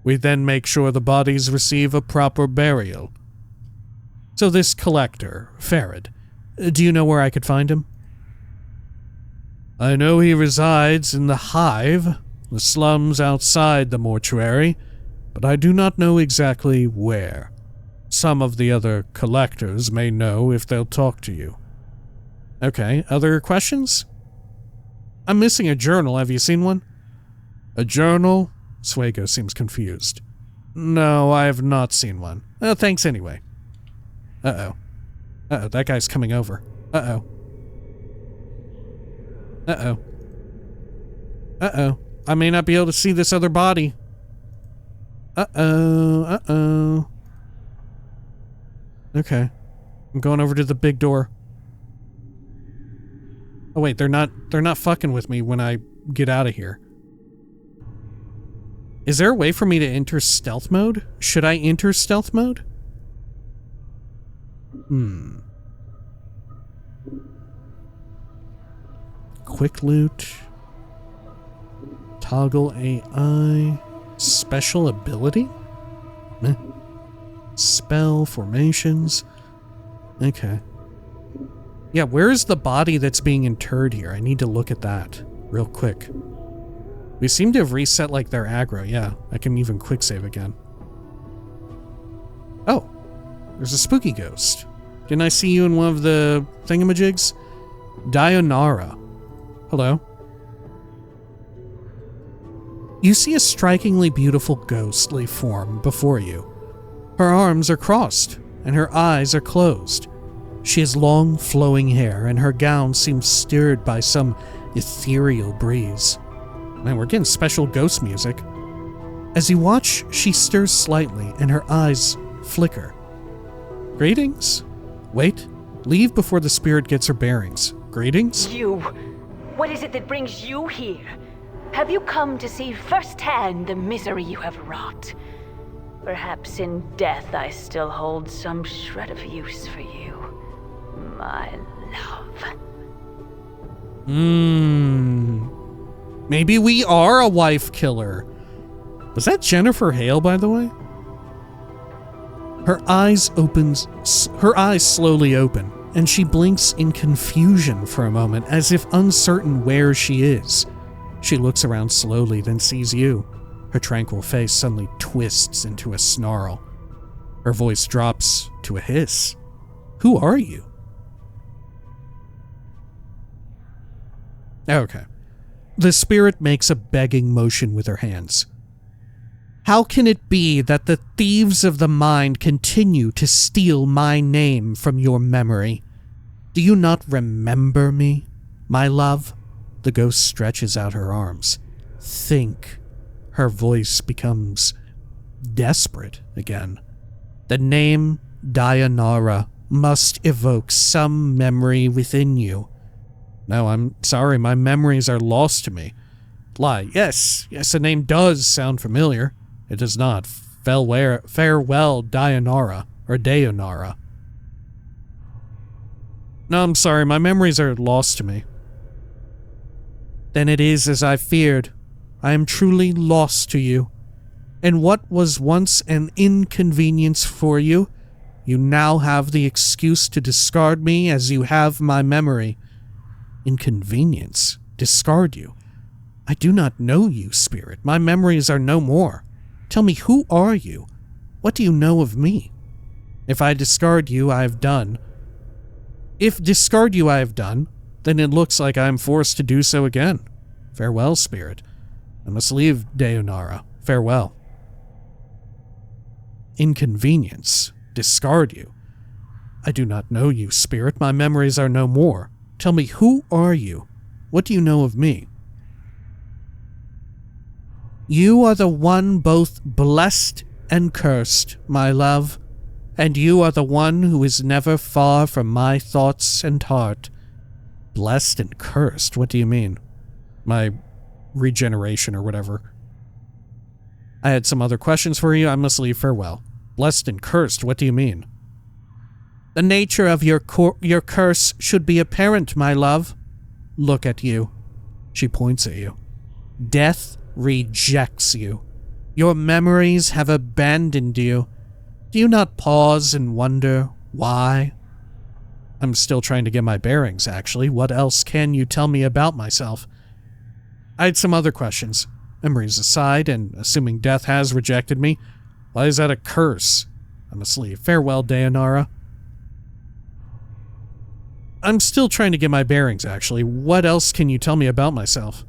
We then make sure the bodies receive a proper burial. So this collector, Farad, do you know where I could find him? I know he resides in the Hive, the slums outside the mortuary, but I do not know exactly where. Some of the other collectors may know if they'll talk to you. Okay, other questions? I'm missing a journal. Have you seen one? A journal? Swago seems confused. No, I have not seen one. Thanks anyway. Uh-oh. Uh-oh, that guy's coming over. Uh-oh. Uh-oh. Uh-oh. I may not be able to see this other body. Uh-oh. Uh-oh. Okay. I'm going over to the big door. Oh wait, they're not fucking with me when I get out of here. Is there a way for me to enter stealth mode? Should I enter stealth mode? Quick loot. Toggle AI. Special ability? Spell formations. Okay. Yeah, where is the body that's being interred here? I need to look at that real quick. We seem to have reset like their aggro. Yeah, I can even quick save again. Oh, there's a spooky ghost. Didn't I see you in one of the thingamajigs? Deionarra. Hello. You see a strikingly beautiful ghostly form before you. Her arms are crossed, and her eyes are closed. She has long, flowing hair, and her gown seems stirred by some ethereal breeze. Man, we're getting special ghost music. As you watch, she stirs slightly, and her eyes flicker. Greetings? Wait, leave before the spirit gets her bearings. Greetings? You! What is it that brings you here? Have you come to see firsthand the misery you have wrought? Perhaps in death I still hold some shred of use for you, my love. Maybe we are a wife killer. Was that Jennifer Hale, by the way? Her eyes slowly open, and she blinks in confusion for a moment, as if uncertain where she is. She looks around slowly, then sees you. Her tranquil face suddenly twists into a snarl. Her voice drops to a hiss. Who are you? Okay. The spirit makes a begging motion with her hands. How can it be that the thieves of the mind continue to steal my name from your memory? Do you not remember me, my love? The ghost stretches out her arms. Think. Her voice becomes desperate again. The name Deionarra must evoke some memory within you. No, I'm sorry, my memories are lost to me. Lie. Yes, the name does sound familiar. It does not. Farewell, Deionarra, or Deionarra. No, I'm sorry, my memories are lost to me. Then it is as I feared. I am truly lost to you. And what was once an inconvenience for you, you now have the excuse to discard me as you have my memory. Inconvenience? Discard you? I do not know you, spirit. My memories are no more. Tell me, who are you? What do you know of me? If I discard you, I have done. If discard you I have done, then it looks like I am forced to do so again. Farewell, spirit. I must leave Deionarra. Farewell. Inconvenience. Discard you. I do not know you, spirit. My memories are no more. Tell me, who are you? What do you know of me? You are the one both blessed and cursed, my love, and you are the one who is never far from my thoughts and heart. Blessed and cursed? What do you mean? My regeneration or whatever. I had some other questions for you. I must leave. Farewell. Blessed and cursed? What do you mean? The nature of your curse should be apparent, my love. Look at you. She points at you. Death rejects you. Your memories have abandoned you. Do you not pause and wonder why? I'm still trying to get my bearings, actually. What else can you tell me about myself? I had some other questions. Memories aside, and assuming death has rejected me, why is that a curse? I must leave. Farewell, Deionarra. I'm still trying to get my bearings, actually. What else can you tell me about myself?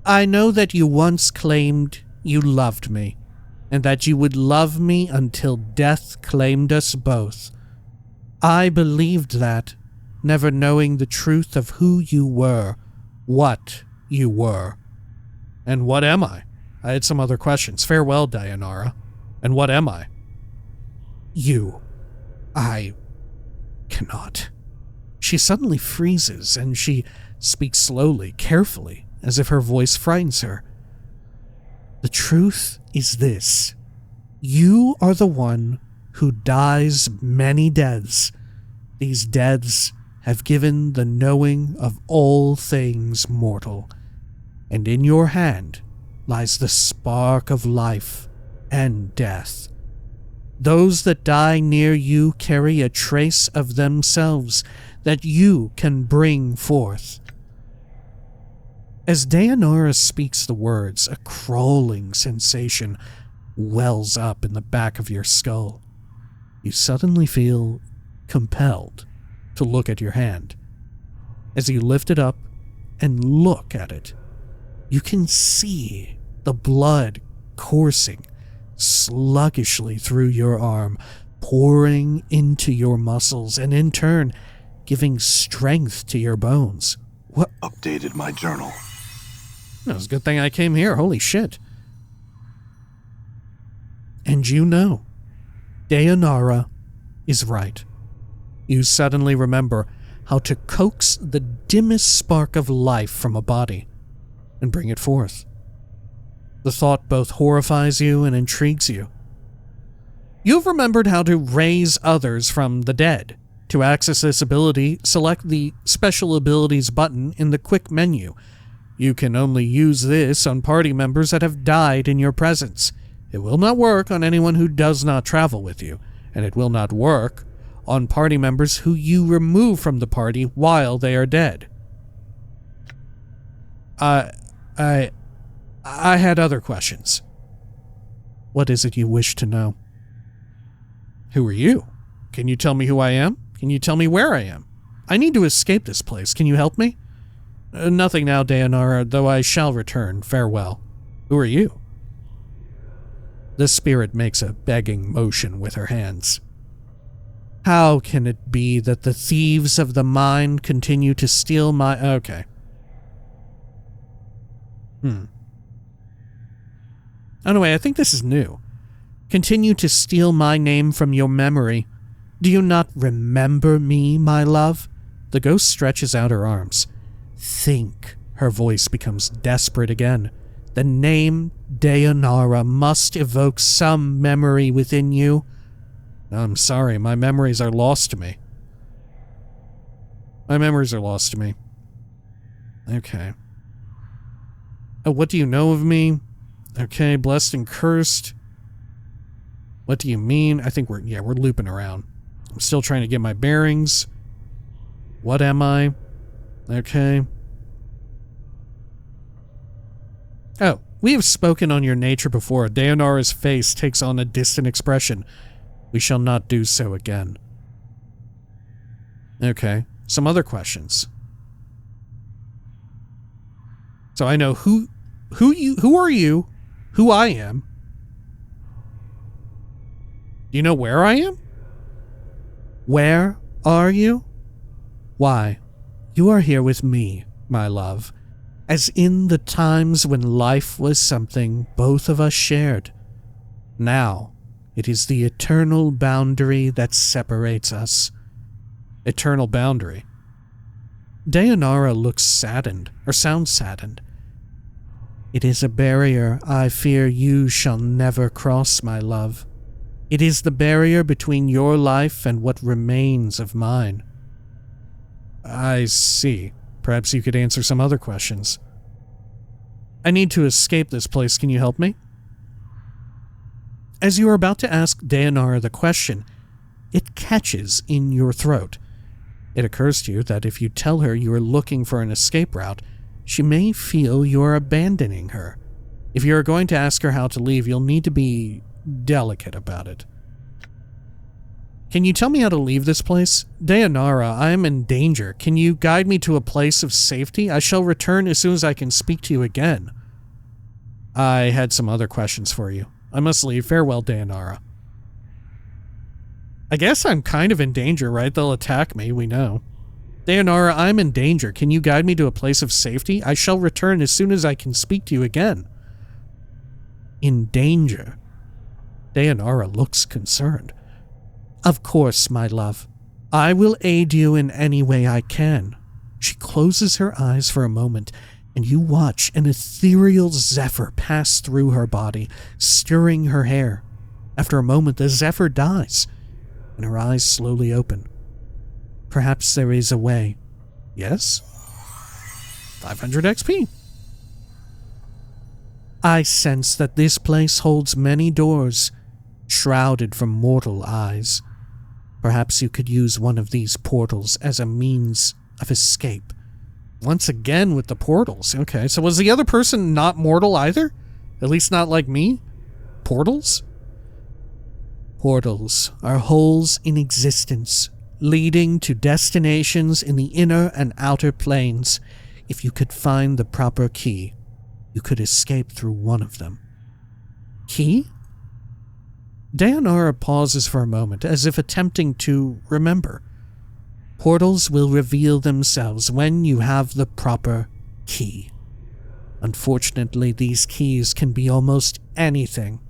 I know that you once claimed you loved me, and that you would love me until death claimed us both. I believed that, never knowing the truth of who you were, what you were. And what am I? I had some other questions. Farewell, Deionarra. And what am I? You. I cannot. She suddenly freezes, and she speaks slowly, carefully, as if her voice frightens her. The truth is this. You are the one who dies many deaths. These deaths have given the knowing of all things mortal, and in your hand lies the spark of life and death. Those that die near you carry a trace of themselves that you can bring forth. As Deionarra speaks the words, a crawling sensation wells up in the back of your skull. You suddenly feel compelled to look at your hand. As you lift it up and look at it, you can see the blood coursing sluggishly through your arm, pouring into your muscles, and in turn, giving strength to your bones. What? Updated my journal. No, it's a good thing I came here. Holy shit. And you know, Deionarra is right. You suddenly remember how to coax the dimmest spark of life from a body and bring it forth. The thought both horrifies you and intrigues you. You've remembered how to raise others from the dead. To access this ability, select the Special Abilities button in the quick menu. You can only use this on party members that have died in your presence. It will not work on anyone who does not travel with you, and it will not work on party members who you remove from the party while they are dead. I had other questions. What is it you wish to know? Who are you? Can you tell me who I am? Can you tell me where I am? I need to escape this place. Can you help me? Nothing now, Deionarra, though I shall return. Farewell. Who are you? The spirit makes a begging motion with her hands. How can it be that the thieves of the mind continue to steal my... Okay. Anyway, I think this is new. Continue to steal my name from your memory. Do you not remember me, my love? The ghost stretches out her arms. Think. Her voice becomes desperate again. The name Deionarra must evoke some memory within you. I'm sorry, my memories are lost to me. My memories are lost to me. Okay. Oh, what do you know of me? Okay, blessed and cursed. What do you mean? I think we're looping around. I'm still trying to get my bearings. What am I? Okay. Oh, we have spoken on your nature before. Deionarra's face takes on a distant expression. We shall not do so again. Okay, some other questions. So I know who are you, who I am. Do you know where I am? Where are you? Why, you are here with me, my love, as in the times when life was something both of us shared. Now, it is the eternal boundary that separates us. Eternal boundary. Deionarra looks saddened, or sounds saddened. It is a barrier I fear you shall never cross, my love. It is the barrier between your life and what remains of mine. I see. Perhaps you could answer some other questions. I need to escape this place. Can you help me? As you are about to ask Deionarra the question, it catches in your throat. It occurs to you that if you tell her you are looking for an escape route, she may feel you are abandoning her. If you are going to ask her how to leave, you'll need to be delicate about it. Can you tell me how to leave this place? Deionarra, I am in danger. Can you guide me to a place of safety? I shall return as soon as I can speak to you again. I had some other questions for you. I must leave. Farewell, Deionarra. I guess I'm kind of in danger, right? They'll attack me, we know. Deionarra, I'm in danger. Can you guide me to a place of safety? I shall return as soon as I can speak to you again. In danger? Deionarra looks concerned. Of course, my love. I will aid you in any way I can. She closes her eyes for a moment, and you watch an ethereal zephyr pass through her body, stirring her hair. After a moment, the zephyr dies, and her eyes slowly open. Perhaps there is a way. Yes? 500 XP. I sense that this place holds many doors, shrouded from mortal eyes. Perhaps you could use one of these portals as a means of escape. Once again with the portals. Okay, so was the other person not mortal either? At least not like me? Portals? Portals are holes in existence, leading to destinations in the inner and outer planes. If you could find the proper key, you could escape through one of them. Key? Deionarra pauses for a moment, as if attempting to remember. Portals will reveal themselves when you have the proper key. Unfortunately, these keys can be almost anything.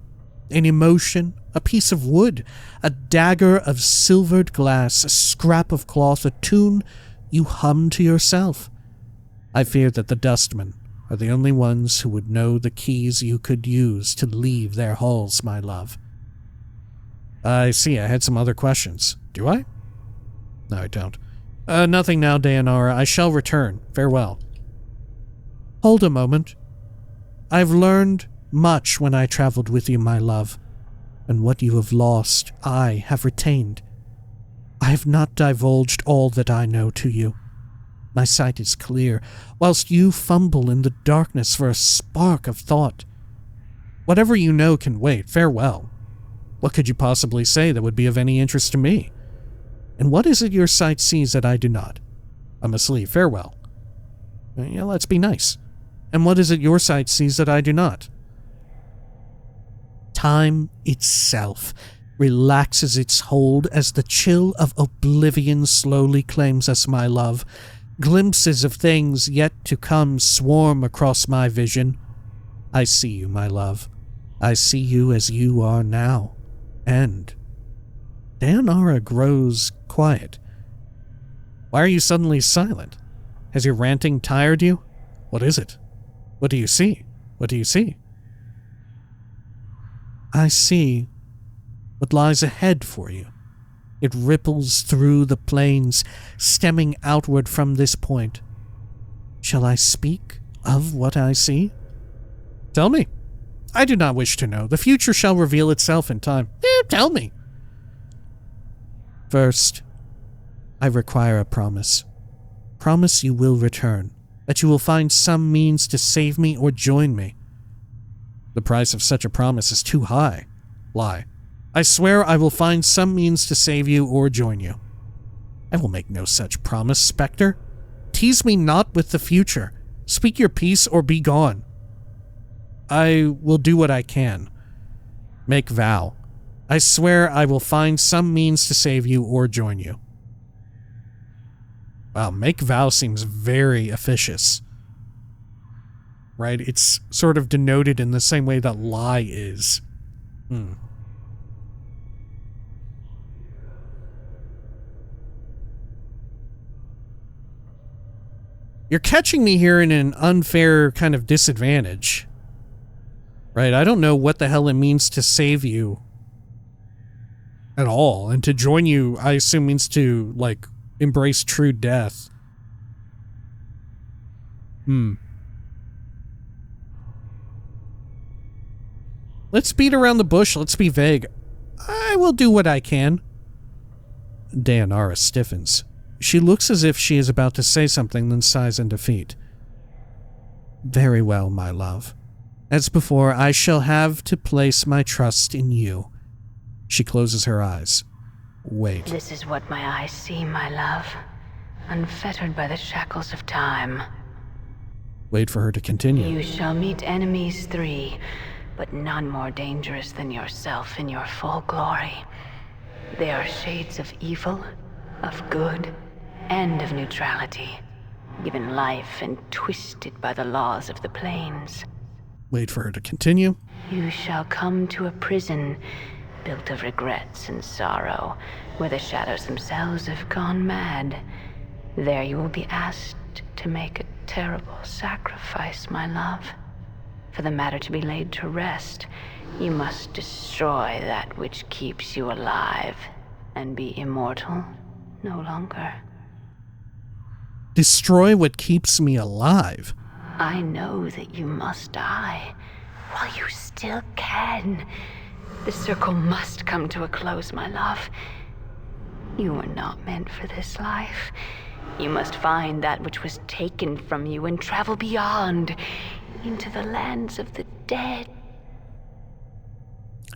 An emotion, a piece of wood, a dagger of silvered glass, a scrap of cloth, a tune you hum to yourself. I fear that the dustmen are the only ones who would know the keys you could use to leave their halls, my love. I see, I had some other questions. Do I? No, I don't. Nothing now, Deionarra. I shall return. Farewell. Hold a moment. I've learned much when I traveled with you, my love, and what you have lost, I have retained. I have not divulged all that I know to you. My sight is clear, whilst you fumble in the darkness for a spark of thought. Whatever you know can wait. Farewell. What could you possibly say that would be of any interest to me? And what is it your sight sees that I do not? I must leave. Farewell. Yeah, let's be nice. And what is it your sight sees that I do not? Time itself relaxes its hold as the chill of oblivion slowly claims us, my love. Glimpses of things yet to come swarm across my vision. I see you, my love. I see you as you are now. And Deionarra grows quiet. Why are you suddenly silent? Has your ranting tired you? What is it? What do you see? What do you see? I see what lies ahead for you. It ripples through the plains, stemming outward from this point. Shall I speak of what I see? Tell me. I do not wish to know. The future shall reveal itself in time. Tell me. First, I require a promise. Promise you will return, that you will find some means to save me or join me. The price of such a promise is too high. Lie. I swear I will find some means to save you or join you. I will make no such promise, Spectre. Tease me not with the future. Speak your peace or be gone. I will do what I can. Make vow. I swear I will find some means to save you or join you. Wow, make vow seems very officious. Right? It's sort of denoted in the same way that lie is. You're catching me here in an unfair kind of disadvantage. Right? I don't know what the hell it means to save you at all. And to join you, I assume means to, like, embrace true death. Let's beat around the bush. Let's be vague. I will do what I can. Deionarra stiffens. She looks as if she is about to say something, then sighs in defeat. Very well, my love. As before, I shall have to place my trust in you. She closes her eyes. Wait. This is what my eyes see, my love. Unfettered by the shackles of time. Wait for her to continue. You shall meet enemies 3, but none more dangerous than yourself in your full glory. They are shades of evil, of good, and of neutrality, given life and twisted by the laws of the plains. Wait for her to continue. You shall come to a prison built of regrets and sorrow, where the shadows themselves have gone mad. There you will be asked to make a terrible sacrifice, my love. For the matter to be laid to rest, you must destroy that which keeps you alive and be immortal no longer. Destroy what keeps me alive? I know that you must die while you still can. The circle must come to a close, my love. You were not meant for this life. You must find that which was taken from you and travel beyond, into the lands of the dead.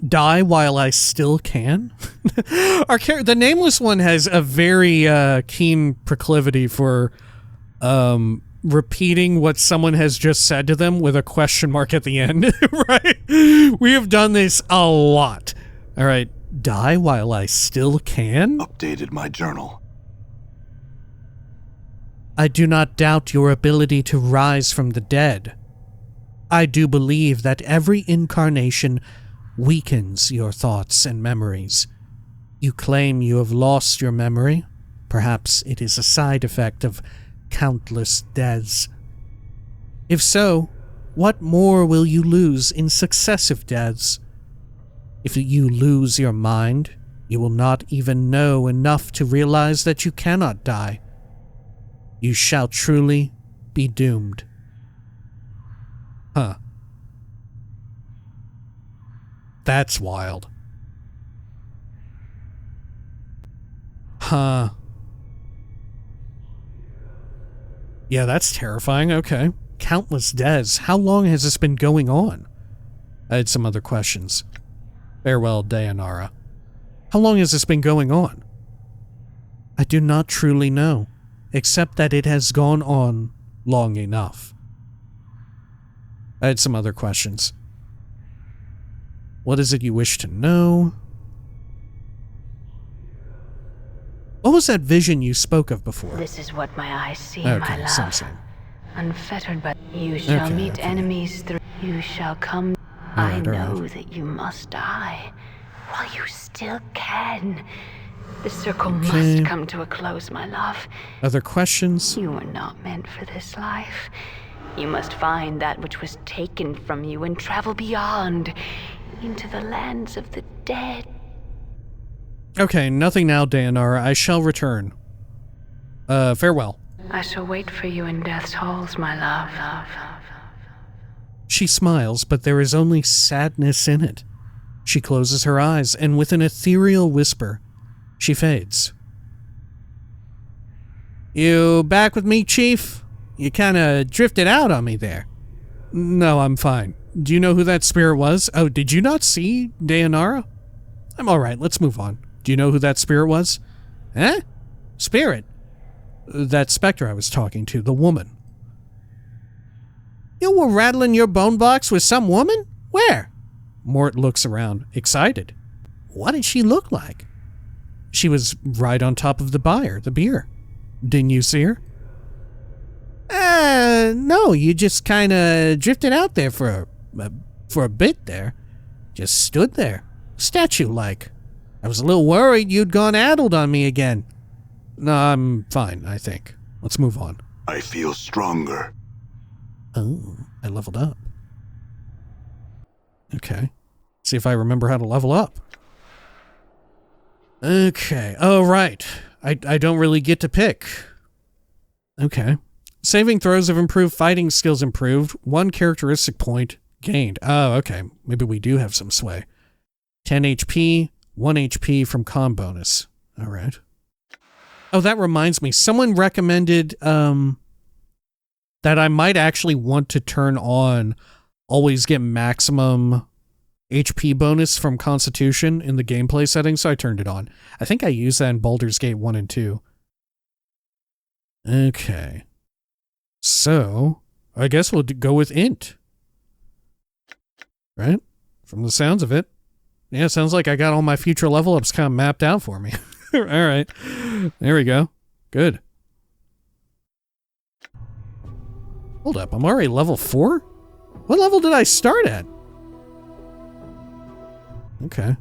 Die while I still can? The Nameless One has a very keen proclivity for repeating what someone has just said to them with a question mark at the end, right? We have done this a lot. All right. Die while I still can? Updated my journal. I do not doubt your ability to rise from the dead. I do believe that every incarnation weakens your thoughts and memories. You claim you have lost your memory. Perhaps it is a side effect of countless deaths. If so, what more will you lose in successive deaths? If you lose your mind, you will not even know enough to realize that you cannot die. You shall truly be doomed. Huh. That's wild. Huh. Yeah, that's terrifying. Okay. Countless deaths. How long has this been going on? I had some other questions. Farewell, Deionarra. How long has this been going on? I do not truly know, except that it has gone on long enough. I had some other questions. What is it you wish to know? What was that vision you spoke of before? This is what my eyes see, Okay, my love. same. Unfettered by you shall meet enemies through. You shall come. I know that you must die while you still can. The circle must come to a close, my love. Other questions? You were not meant for this life. You must find that which was taken from you and travel beyond, into the lands of the dead. Okay, nothing now, Deionarra. I shall return. Farewell. I shall wait for you in death's halls, my love. She smiles, but there is only sadness in it. She closes her eyes, and with an ethereal whisper, she fades. You back with me, Chief? You kinda drifted out on me there. No, I'm fine. Do you know who that spirit was? Oh, did you not see Deionarra? I'm alright, let's move on. Do you know who that spirit was? Eh? Spirit? That specter I was talking to, the woman. You were rattling your bone box with some woman? Where? Mort looks around, excited. What did she look like? She was right on top of the beer. Didn't you see her? No, you just kinda drifted out there for a bit there. Just stood there, statue-like. I was a little worried you'd gone addled on me again. No, I'm fine, I think. Let's move on. I feel stronger. Oh, I leveled up. Okay. See if I remember how to level up. Okay. Oh, right. I don't really get to pick. Okay. Saving throws have improved. Fighting skills improved. 1 characteristic point gained. Oh, okay. Maybe we do have some sway. 10 HP, 1 HP from con bonus. All right. Oh, that reminds me. Someone recommended that I might actually want to turn on always get maximum HP bonus from Constitution in the gameplay settings, so I turned it on. I think I used that in Baldur's Gate 1 and 2. Okay. So, I guess we'll go with Int. Right? From the sounds of it. Yeah, sounds like I got all my future level ups kind of mapped out for me. Alright. There we go. Good. Hold up, I'm already level 4? What level did I start at? Okay.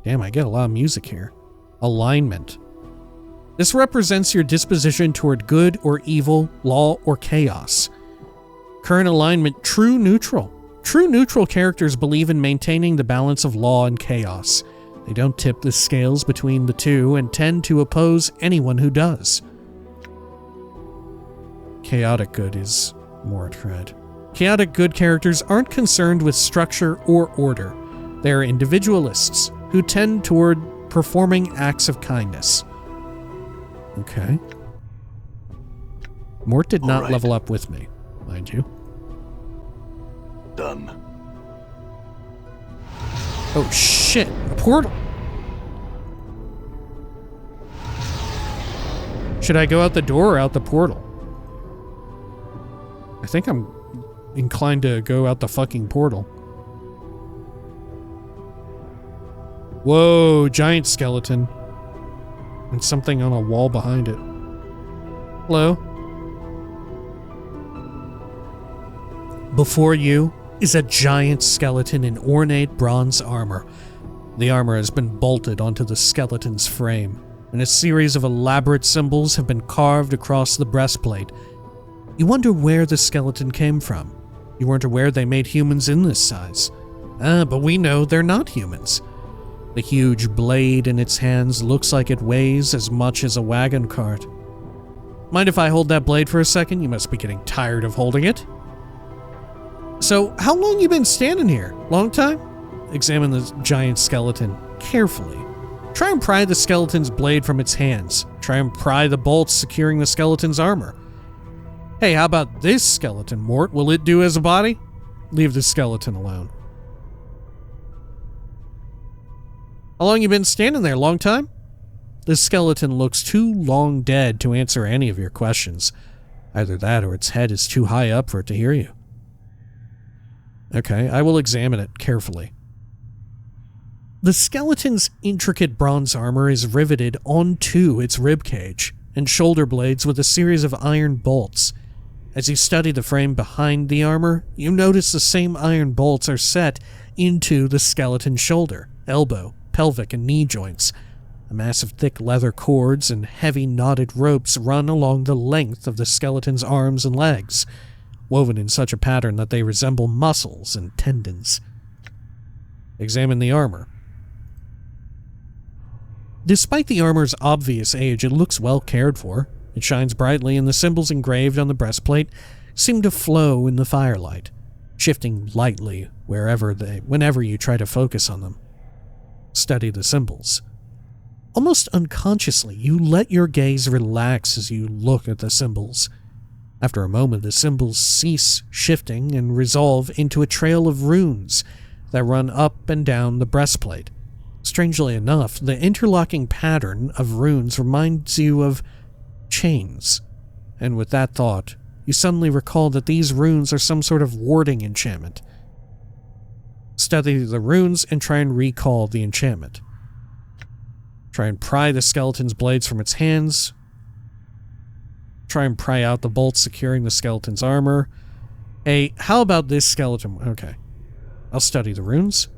Damn, I get a lot of music here. Alignment. This represents your disposition toward good or evil, law or chaos. Current alignment, true neutral. True neutral characters believe in maintaining the balance of law and chaos. They don't tip the scales between the two and tend to oppose anyone who does. Chaotic good is more dread. Chaotic good characters aren't concerned with structure or order. They're individualists who tend toward performing acts of kindness. Okay. Mort did not level up with me, mind you. Done. Oh shit, a portal. Should I go out the door or out the portal? I think I'm inclined to go out the fucking portal. Whoa, giant skeleton. And something on a wall behind it. Hello? Before you is a giant skeleton in ornate bronze armor. The armor has been bolted onto the skeleton's frame, and a series of elaborate symbols have been carved across the breastplate. You wonder where the skeleton came from. You weren't aware they made humans in this size. But we know they're not humans. The huge blade in its hands looks like it weighs as much as a wagon cart. Mind if I hold that blade for a second? You must be getting tired of holding it. So, how long you been standing here? Long time? Examine the giant skeleton carefully. Try and pry the skeleton's blade from its hands. Try and pry the bolts securing the skeleton's armor. Hey, how about this skeleton, Mort? Will it do as a body? Leave the skeleton alone. How long you been standing there? Long time? The skeleton looks too long dead to answer any of your questions. Either that or its head is too high up for it to hear you. Okay, I will examine it carefully. The skeleton's intricate bronze armor is riveted onto its ribcage and shoulder blades with a series of iron bolts. As you study the frame behind the armor, you notice the same iron bolts are set into the skeleton's shoulder, elbow, pelvic, and knee joints. A mass of thick leather cords and heavy knotted ropes run along the length of the skeleton's arms and legs, woven in such a pattern that they resemble muscles and tendons. Examine the armor. Despite the armor's obvious age, it looks well cared for. It shines brightly, and the symbols engraved on the breastplate seem to flow in the firelight, shifting lightly whenever you try to focus on them. Study the symbols. Almost unconsciously, you let your gaze relax as you look at the symbols. After a moment, the symbols cease shifting and resolve into a trail of runes that run up and down the breastplate. Strangely enough, the interlocking pattern of runes reminds you of chains. And with that thought, you suddenly recall that these runes are some sort of warding enchantment. Study the runes and try and recall the enchantment. Try and pry the skeleton's blades from its hands. Try and pry out the bolts securing the skeleton's armor. Hey, how about this skeleton? Okay. I'll study the runes.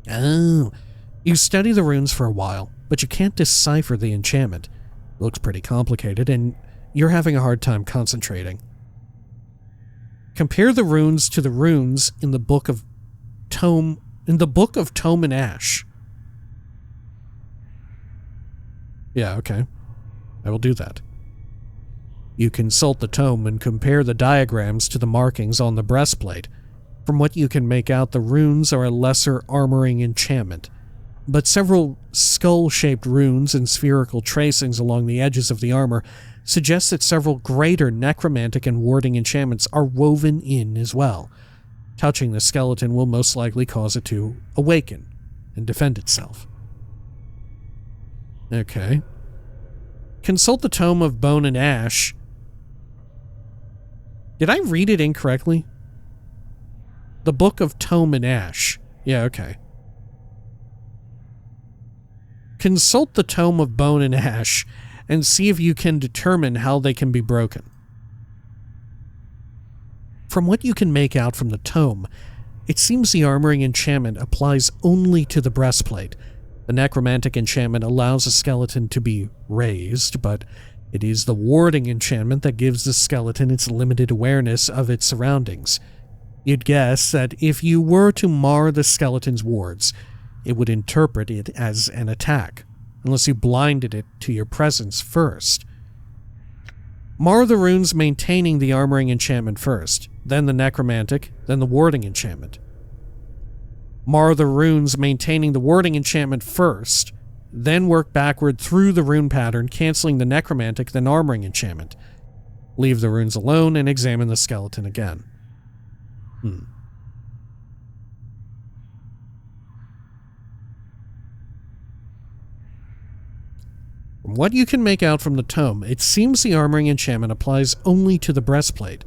Oh. You study the runes for a while, but you can't decipher the enchantment. It looks pretty complicated, and you're having a hard time concentrating. Compare the runes to the runes in the Book of Tome and Ash. Yeah, okay. I will do that. You consult the tome and compare the diagrams to the markings on the breastplate. From what you can make out, the runes are a lesser armoring enchantment, but several skull-shaped runes and spherical tracings along the edges of the armor suggest that several greater necromantic and warding enchantments are woven in as well. Touching the skeleton will most likely cause it to awaken and defend itself. Okay. Consult the Tome of Bone and Ash. Did I read it incorrectly? The Book of Tome and Ash. Yeah, okay. Consult the Tome of Bone and Ash and see if you can determine how they can be broken. From what you can make out from the tome, it seems the armoring enchantment applies only to the breastplate, The necromantic enchantment allows a skeleton to be raised, but it is the warding enchantment that gives the skeleton its limited awareness of its surroundings. You'd guess that if you were to mar the skeleton's wards, it would interpret it as an attack, unless you blinded it to your presence first. Mar the runes maintaining the armoring enchantment first, then the necromantic, then the warding enchantment. Mar the runes maintaining the warding enchantment first, then work backward through the rune pattern, canceling the necromantic, then armoring enchantment. Leave the runes alone and examine the skeleton again. From what you can make out from the tome, it seems the armoring enchantment applies only to the breastplate.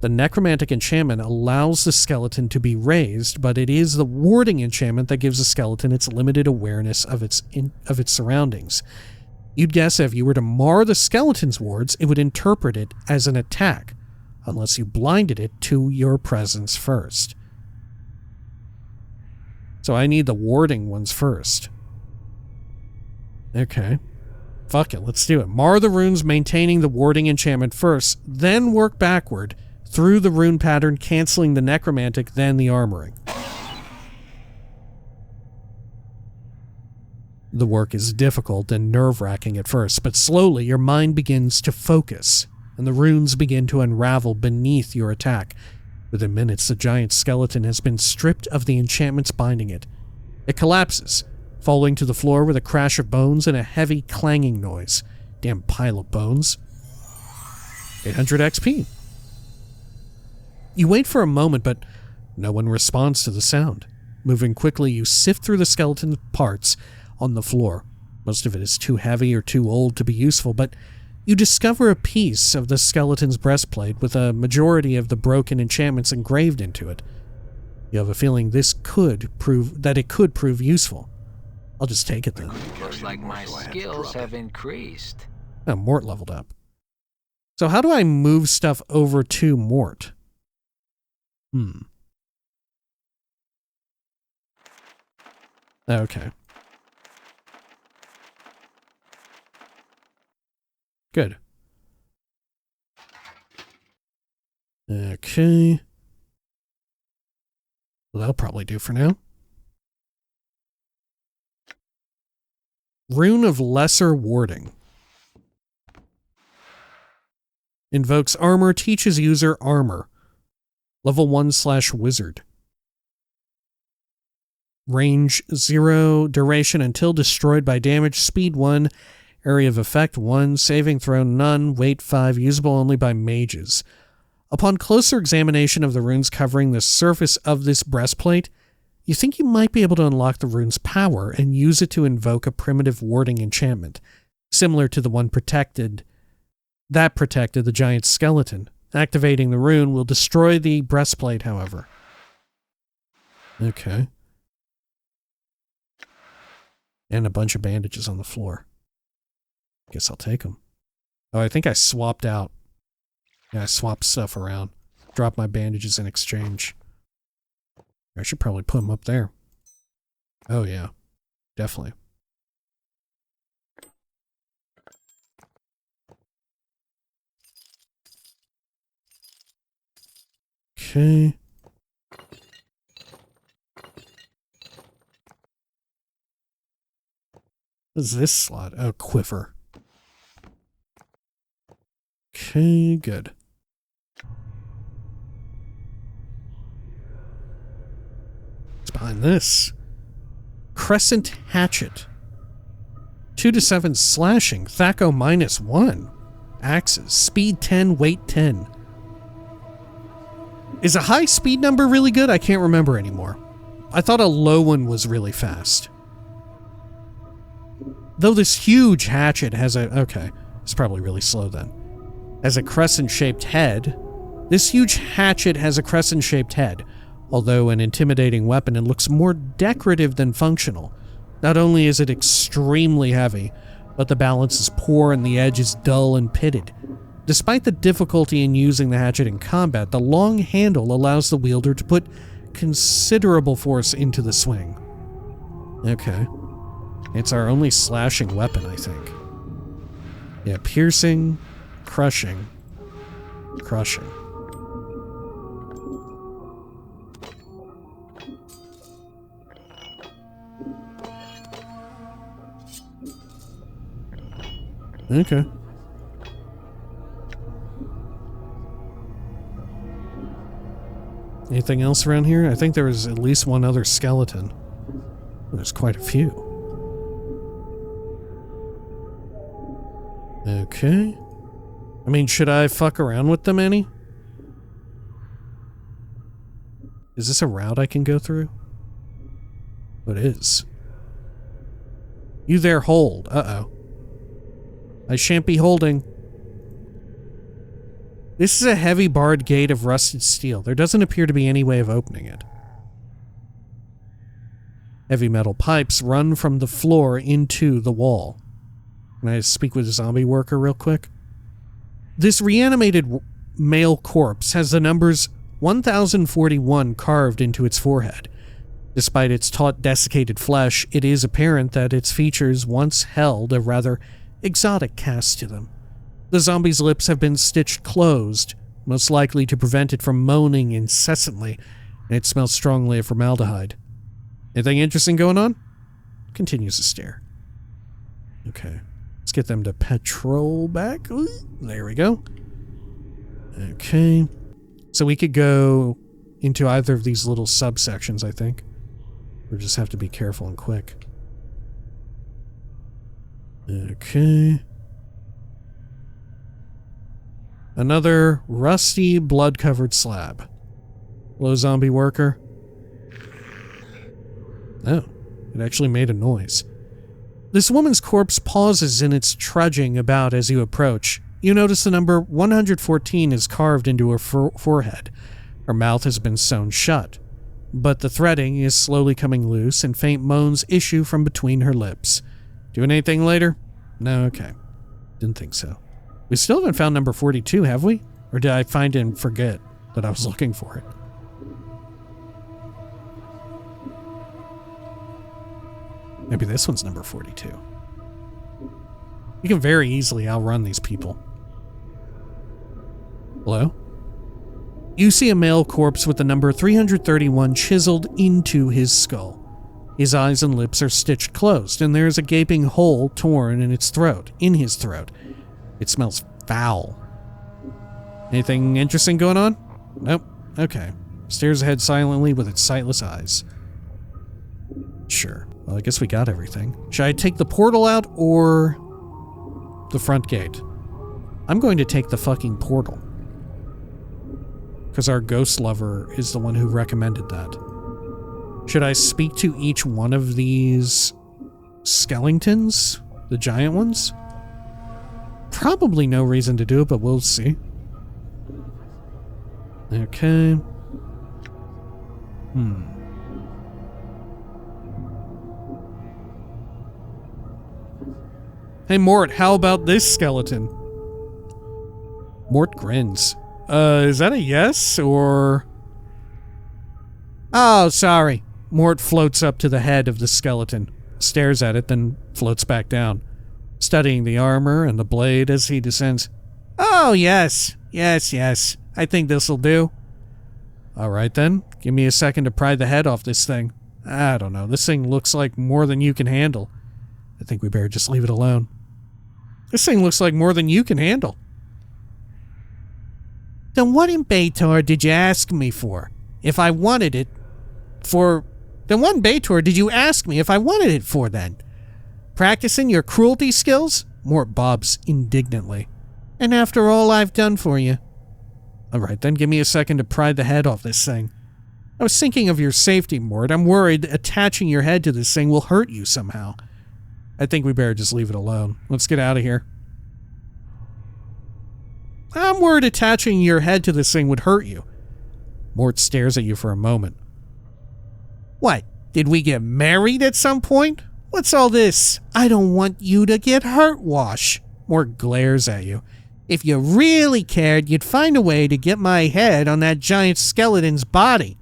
The necromantic enchantment allows the skeleton to be raised, but it is the warding enchantment that gives the skeleton its limited awareness of its surroundings. You'd guess if you were to mar the skeleton's wards, it would interpret it as an attack, unless you blinded it to your presence first. So I need the warding ones first. Okay. Fuck it, let's do it. Mar the runes maintaining the warding enchantment first, then work backward through the rune pattern, canceling the necromantic, then the armoring. The work is difficult and nerve-wracking at first, but slowly your mind begins to focus, and the runes begin to unravel beneath your attack. Within minutes, the giant skeleton has been stripped of the enchantments binding it. It collapses, falling to the floor with a crash of bones and a heavy clanging noise. Damn pile of bones. 800 XP. You wait for a moment, but no one responds to the sound. Moving quickly, you sift through the skeleton's parts on the floor. Most of it is too heavy or too old to be useful, but you discover a piece of the skeleton's breastplate with a majority of the broken enchantments engraved into it. You have a feeling it could prove useful. I'll just take it then. Looks like my skills have increased. Oh, Mort leveled up. So how do I move stuff over to Mort? Okay. Good. Okay. Well, that'll probably do for now. Rune of Lesser Warding. Invokes armor, teaches user armor. Level 1/wizard. Range 0, duration until destroyed by damage, speed 1, area of effect 1, saving throw none, weight 5, usable only by mages. Upon closer examination of the runes covering the surface of this breastplate, you think you might be able to unlock the rune's power and use it to invoke a primitive warding enchantment, similar to the one that protected the giant skeleton. Activating the rune will destroy the breastplate, however. Okay. And a bunch of bandages on the floor. Guess I'll take them. Oh, I think I swapped out. Yeah, I swapped stuff around. Dropped my bandages in exchange. I should probably put them up there. Oh, yeah. Definitely. Okay. What is this slot? Oh, quiver. Okay, good. What's behind this? Crescent Hatchet. 2-7 slashing. Thaco -1. Axes. Speed 10, weight 10. Is a high speed number really good? I can't remember anymore. I thought a low one was really fast. Though this huge hatchet has a... Okay, it's probably really slow then. Has a crescent-shaped head. This huge hatchet has a crescent-shaped head. Although an intimidating weapon, it looks more decorative than functional. Not only is it extremely heavy, but the balance is poor and the edge is dull and pitted. Despite the difficulty in using the hatchet in combat, the long handle allows the wielder to put considerable force into the swing. Okay. It's our only slashing weapon, I think. Yeah, piercing, crushing, crushing. Okay. Anything else around here? I think there was at least one other skeleton. There's quite a few. Okay. I mean, should I fuck around with them any? Is this a route I can go through? It is. You there, hold. Uh-oh. I shan't be holding. This is a heavy barred gate of rusted steel. There doesn't appear to be any way of opening it. Heavy metal pipes run from the floor into the wall. Can I speak with a zombie worker real quick? This reanimated male corpse has the numbers 1041 carved into its forehead. Despite its taut, desiccated flesh, it is apparent that its features once held a rather exotic cast to them. The zombie's lips have been stitched closed, most likely to prevent it from moaning incessantly, and it smells strongly of formaldehyde. Anything interesting going on? Continues to stare. Okay. Let's get them to patrol back. Ooh, there we go. Okay. So we could go into either of these little subsections, I think. We just have to be careful and quick. Okay. Another rusty, blood-covered slab. Hello, zombie worker. Oh, it actually made a noise. This woman's corpse pauses in its trudging about as you approach. You notice the number 114 is carved into her forehead. Her mouth has been sewn shut, but the threading is slowly coming loose and faint moans issue from between her lips. Doing anything later? No, okay. Didn't think so. We still haven't found number 42, have we? Or did I find it and forget that I was looking for it? Maybe this one's number 42. You can very easily outrun these people. Hello? You see a male corpse with the number 331 chiseled into his skull. His eyes and lips are stitched closed, and there is a gaping hole torn in his throat. It smells foul. Anything interesting going on? Nope. Okay. Stares ahead silently with its sightless eyes. Sure. Well, I guess we got everything. Should I take the portal out or the front gate? I'm going to take the fucking portal. Because our ghost lover is the one who recommended that. Should I speak to each one of these skeletons? The giant ones? Probably no reason to do it, but we'll see. Okay. Hey Mort, how about this skeleton? Mort grins. Is that a yes, or... Oh, sorry. Mort floats up to the head of the skeleton, stares at it, then floats back down, studying the armor and the blade as he descends. Oh, yes. Yes. I think this'll do. Alright then, give me a second to pry the head off this thing. I don't know, this thing looks like more than you can handle. I think we better just leave it alone. This thing looks like more than you can handle. Then what in Baator did you ask me for? If I wanted it for... Then what in Baator did you ask me if I wanted it for then? Practicing your cruelty skills? Mort bobs indignantly. And after all I've done for you. Alright then, give me a second to pry the head off this thing. I was thinking of your safety, Mort. I'm worried attaching your head to this thing will hurt you somehow. I think we better just leave it alone. Let's get out of here. I'm worried attaching your head to this thing would hurt you. Mort stares at you for a moment. What? Did we get married at some point? What's all this? I don't want you to get hurt wash. Mort glares at you. If you really cared, you'd find a way to get my head on that giant skeleton's body.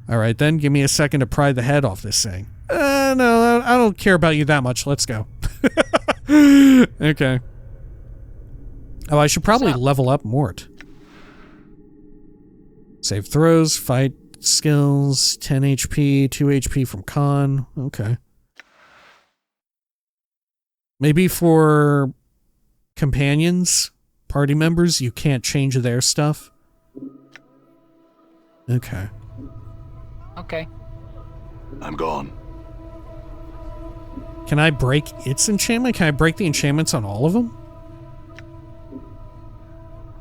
Alright then, give me a second to pry the head off this thing. No, I don't care about you that much. Let's go. Okay. Oh, I should probably level up Mort. Save throws, fight skills, 10 HP, 2 HP from con. Okay. Maybe for companions, party members, you can't change their stuff. Okay. Okay. I'm gone. Can I break its enchantment? Can I break the enchantments on all of them?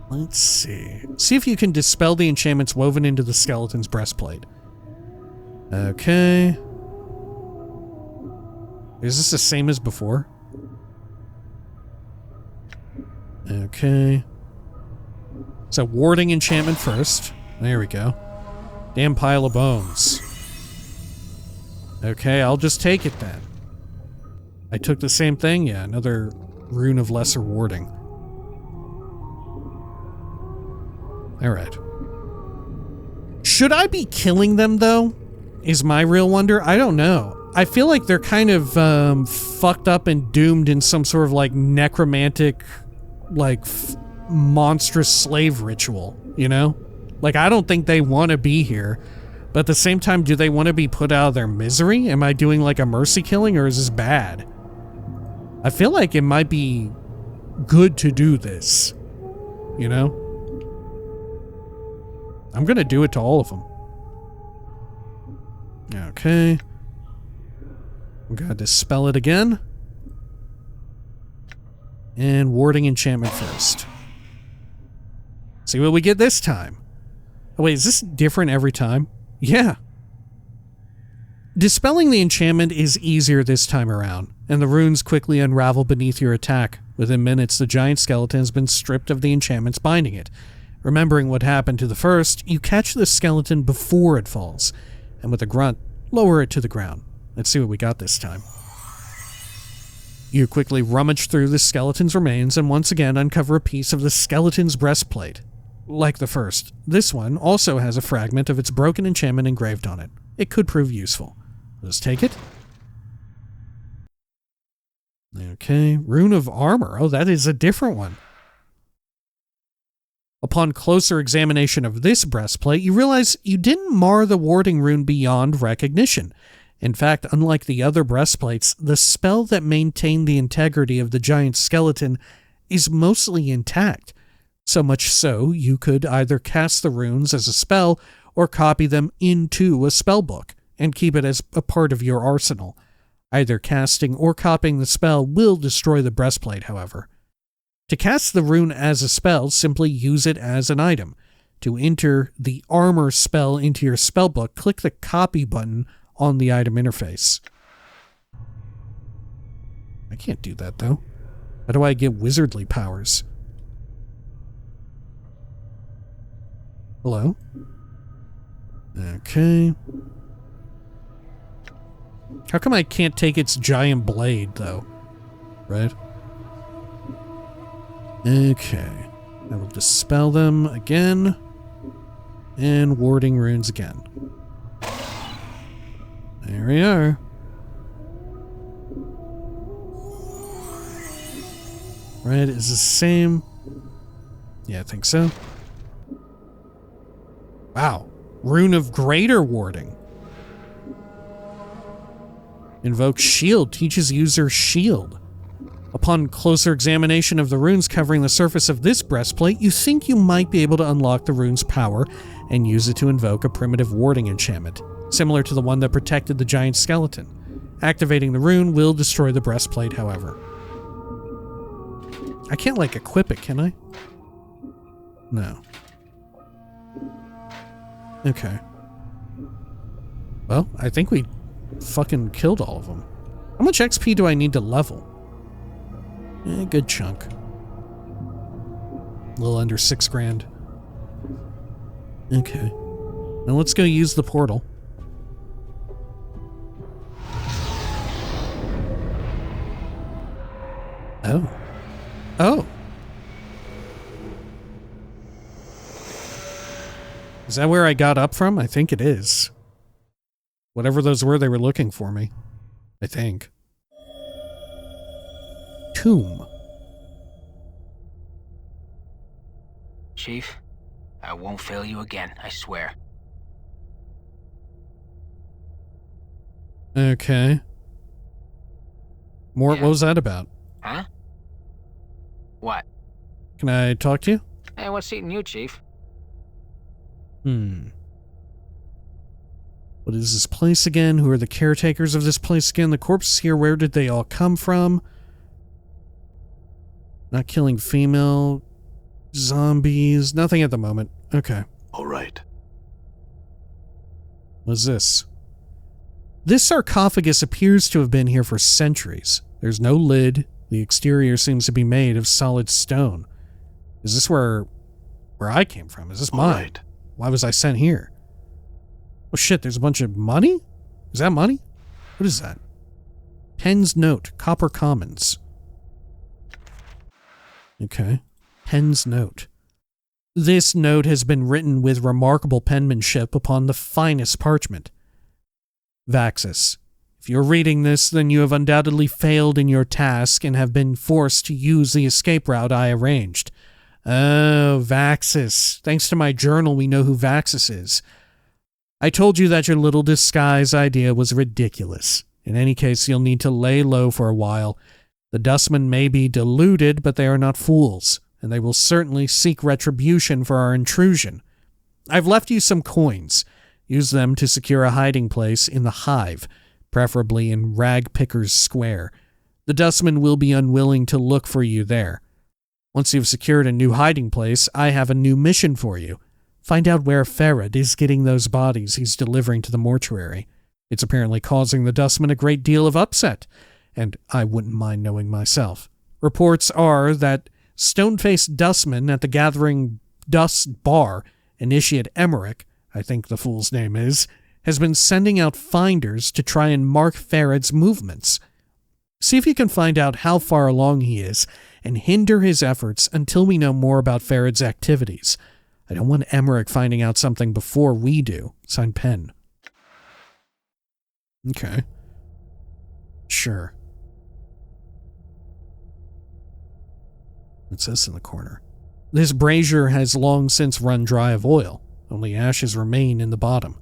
Let's see. See if you can dispel the enchantments woven into the skeleton's breastplate. Okay. Is this the same as before? Okay. So warding enchantment first. There we go. Damn pile of bones. Okay, I'll just take it then. I took the same thing? Yeah, another rune of lesser warding. Alright. Should I be killing them, though? Is my real wonder? I don't know. I feel like they're kind of fucked up and doomed in some sort of like necromantic, like monstrous slave ritual, you know? Like, I don't think they want to be here. But at the same time, do they want to be put out of their misery? Am I doing like a mercy killing, or is this bad? I feel like it might be good to do this, you know? I'm gonna do it to all of them. Okay. I'm gonna dispel it again. And warding enchantment first. See what we get this time. Oh wait, is this different every time? Yeah. Dispelling the enchantment is easier this time around, and the runes quickly unravel beneath your attack. Within minutes, the giant skeleton has been stripped of the enchantments binding it. Remembering what happened to the first, you catch the skeleton before it falls, and with a grunt, lower it to the ground. Let's see what we got this time. You quickly rummage through the skeleton's remains and once again uncover a piece of the skeleton's breastplate. Like the first, this one also has a fragment of its broken enchantment engraved on it. It could prove useful. Let's take it. Okay, rune of armor. Oh, that is a different one. Upon closer examination of this breastplate, you realize you didn't mar the warding rune beyond recognition. In fact, unlike the other breastplates, the spell that maintained the integrity of the giant skeleton is mostly intact. So much so, you could either cast the runes as a spell or copy them into a spellbook and keep it as a part of your arsenal. Either casting or copying the spell will destroy the breastplate, however. To cast the rune as a spell, simply use it as an item. To enter the armor spell into your spellbook, click the copy button on the item interface. I can't do that, though. How do I get wizardly powers? Hello? Okay. How come I can't take its giant blade, though? Right? Okay. I will dispel them again. And warding runes again. There we are. Right, is the same. Yeah, I think so. Wow. Rune of greater warding. Invoke shield. Teaches user shield. Upon closer examination of the runes covering the surface of this breastplate, you think you might be able to unlock the rune's power and use it to invoke a primitive warding enchantment, similar to the one that protected the giant skeleton. Activating the rune will destroy the breastplate, however. I can't, like, equip it, can I? No. Okay. Well, I think we fucking killed all of them. How much XP do I need to level? Good chunk. A little under 6 grand. Okay. Now let's go use the portal. Oh. Oh. Is that where I got up from? I think it is. Whatever those were, they were looking for me. I think. Tomb. Chief, I won't fail you again, I swear. Okay. Mort, Yeah. what was that about? Huh? What? Can I talk to you? Hey, what's eating you, Chief? What is this place again? Who are the caretakers of this place again? The corpses here, where did they all come from? Not killing female zombies. Nothing at the moment. Okay. All right. What's this? This sarcophagus appears to have been here for centuries. There's no lid. The exterior seems to be made of solid stone. Is this where I came from? Is this mine? Right. Why was I sent here? Oh shit, there's a bunch of money? Is that money? What is that? Penn's note, Copper Commons. Okay. Penn's note. This note has been written with remarkable penmanship upon the finest parchment. Vaxis, if you're reading this, then you have undoubtedly failed in your task and have been forced to use the escape route I arranged. Oh, Vaxis. Thanks to my journal, we know who Vaxis is. I told you that your little disguise idea was ridiculous. In any case, you'll need to lay low for a while. The dustmen may be deluded, but they are not fools, and they will certainly seek retribution for our intrusion. I've left you some coins. Use them to secure a hiding place in the hive, preferably in Rag Picker's Square. The dustmen will be unwilling to look for you there. Once you've secured a new hiding place, I have a new mission for you. Find out where Farad is getting those bodies he's delivering to the mortuary. It's apparently causing the dustmen a great deal of upset, and I wouldn't mind knowing myself. Reports are that stone-faced dustman at the Gathering Dust Bar, Initiate Emmerich, I think the fool's name is, has been sending out finders to try and mark Farad's movements. See if you can find out how far along he is, and hinder his efforts until we know more about Farad's activities. I don't want Emmerich finding out something before we do. Signed, Penn. Okay. Sure. What's this in the corner? This brazier has long since run dry of oil. Only ashes remain in the bottom.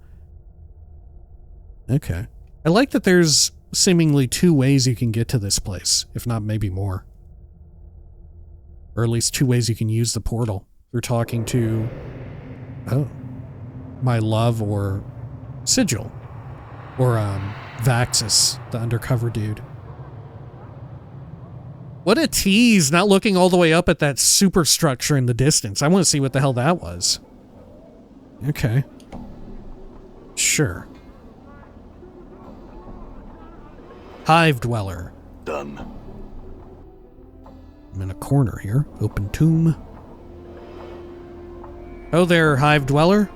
Okay. I like that there's seemingly 2 ways you can get to this place, if not maybe more. Or at least 2 ways you can use the portal. You're talking to... oh. My love or... Sigil. Or, Vaxis, the undercover dude. What a tease, not looking all the way up at that superstructure in the distance. I want to see what the hell that was. Okay. Sure. Hive Dweller. Done. I'm in a corner here. Open tomb. Oh there, Hive Dweller.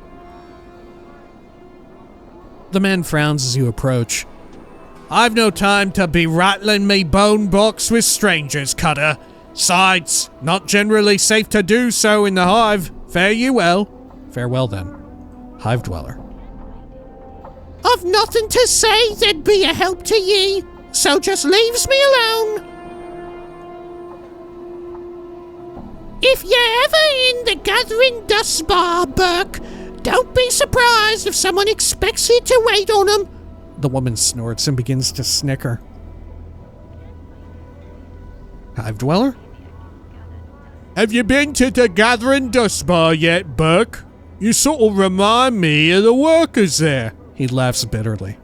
The man frowns as you approach. I've no time to be rattling me bone box with strangers, Cutter. Sides, not generally safe to do so in the hive. Fare you well. Farewell then, Hive Dweller. I've nothing to say that'd be a help to ye, so just leaves me alone. If you're ever in the Gathering Dust Bar, Burke, don't be surprised if someone expects you to wait on them. The woman snorts and begins to snicker. Hive Dweller? Have you been to the Gathering Dust Bar yet, Burke? You sort of remind me of the workers there. He laughs bitterly.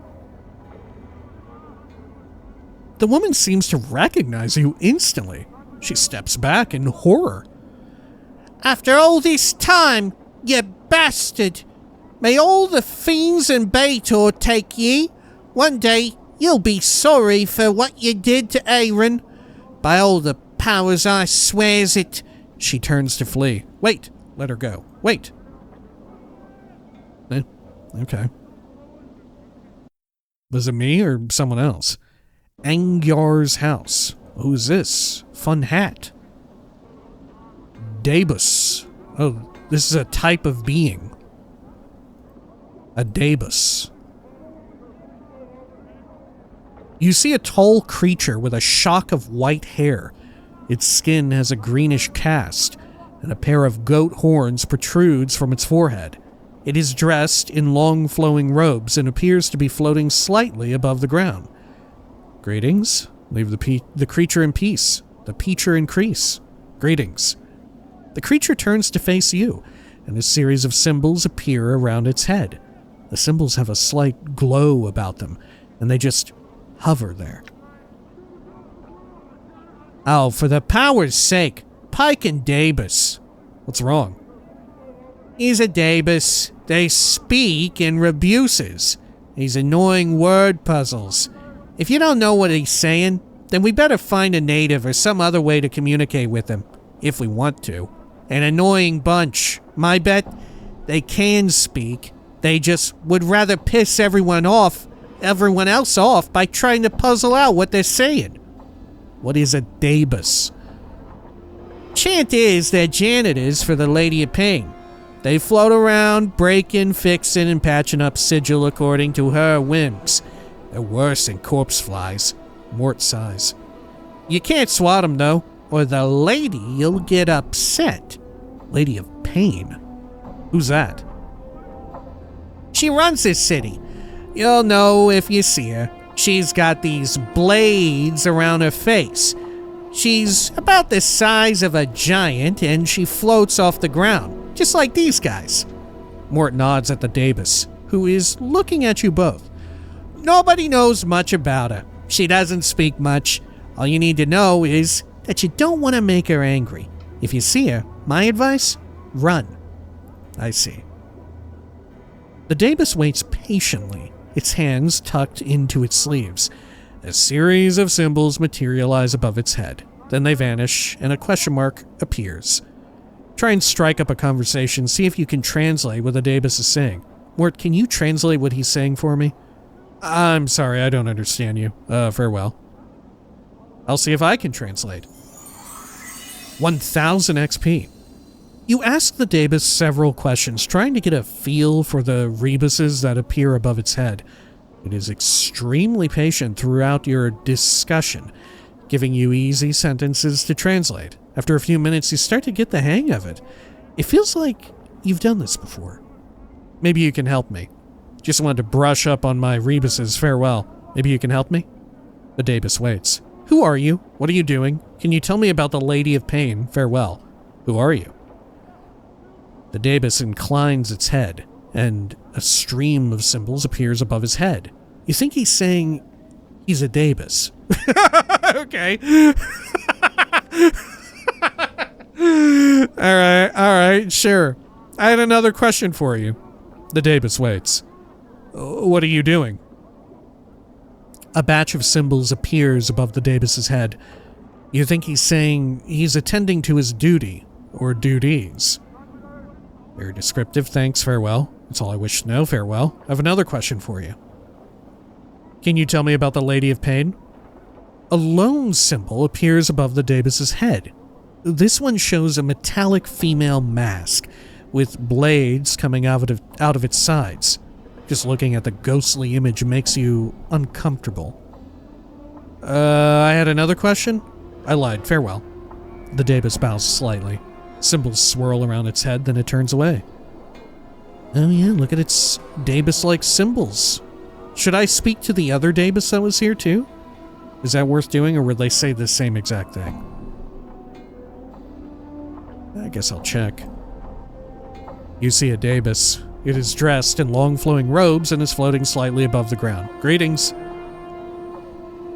The woman seems to recognize you instantly. She steps back in horror. After all this time, you bastard! May all the fiends and Baitor take ye. One day, you'll be sorry for what you did to Aaron. By all the powers I swears it. She turns to flee. Wait, let her go. Wait. Okay. Was it me or someone else? Angyar's house. Who's this? Fun hat. Dabus. Oh, this is a type of being. A Dabus. You see a tall creature with a shock of white hair. Its skin has a greenish cast, and a pair of goat horns protrudes from its forehead. It is dressed in long flowing robes and appears to be floating slightly above the ground. Greetings. Leave the creature in peace. The peacher increase. Greetings. The creature turns to face you, and a series of symbols appear around its head. The symbols have a slight glow about them, and they just hover there. Oh, for the power's sake, Pike and Dabus. What's wrong? He's a Dabus. They speak in rebuses. These annoying word puzzles. If you don't know what he's saying, then we better find a native or some other way to communicate with him, if we want to. An annoying bunch. My bet, they can speak. They just would rather piss everyone else off by trying to puzzle out what they're saying. What is a Dabus? Chant is they're janitors for the Lady of Pain. They float around, breaking, fixing, and patching up sigil according to her whims. They're worse than corpse flies. Mort sighs. You can't swat them, though, or the lady'll get upset. Lady of Pain? Who's that? She runs this city. You'll know if you see her. She's got these blades around her face. She's about the size of a giant, and she floats off the ground, just like these guys. Mort nods at the Dabus, who is looking at you both. Nobody knows much about her. She doesn't speak much. All you need to know is that you don't want to make her angry. If you see her, my advice, run. I see. The Dabus waits patiently, its hands tucked into its sleeves. A series of symbols materialize above its head. Then they vanish, and a question mark appears. Try and strike up a conversation, see if you can translate what the Dabus is saying. Mort, can you translate what he's saying for me? I'm sorry, I don't understand you. Farewell. I'll see if I can translate. 1000 XP. You ask the Dabus several questions, trying to get a feel for the rebuses that appear above its head. It is extremely patient throughout your discussion, giving you easy sentences to translate. After a few minutes, you start to get the hang of it. It feels like you've done this before. Maybe you can help me. Just wanted to brush up on my rebuses. Farewell. Maybe you can help me? The Dabus waits. Who are you? What are you doing? Can you tell me about the Lady of Pain? Farewell. Who are you? The Dabus inclines its head, and a stream of symbols appears above his head. You think he's saying he's a Dabus. Okay. Alright, sure. I had another question for you. The Dabus waits. What are you doing? A batch of symbols appears above the Dabus's head. You think he's saying he's attending to his duty, or duties. Very descriptive, thanks, farewell. That's all I wish to know, farewell. I have another question for you. Can you tell me about the Lady of Pain? A lone symbol appears above the Dabus's head. This one shows a metallic female mask, with blades coming out of its sides. Just looking at the ghostly image makes you uncomfortable. I had another question? I lied, farewell. The Dabus bows slightly. Symbols swirl around its head, then it turns away. Oh yeah, look at its Dabus-like symbols. Should I speak to the other Dabus that was here too? Is that worth doing, or would they say the same exact thing? I guess I'll check. You see a Dabus. It is dressed in long flowing robes and is floating slightly above the ground. Greetings.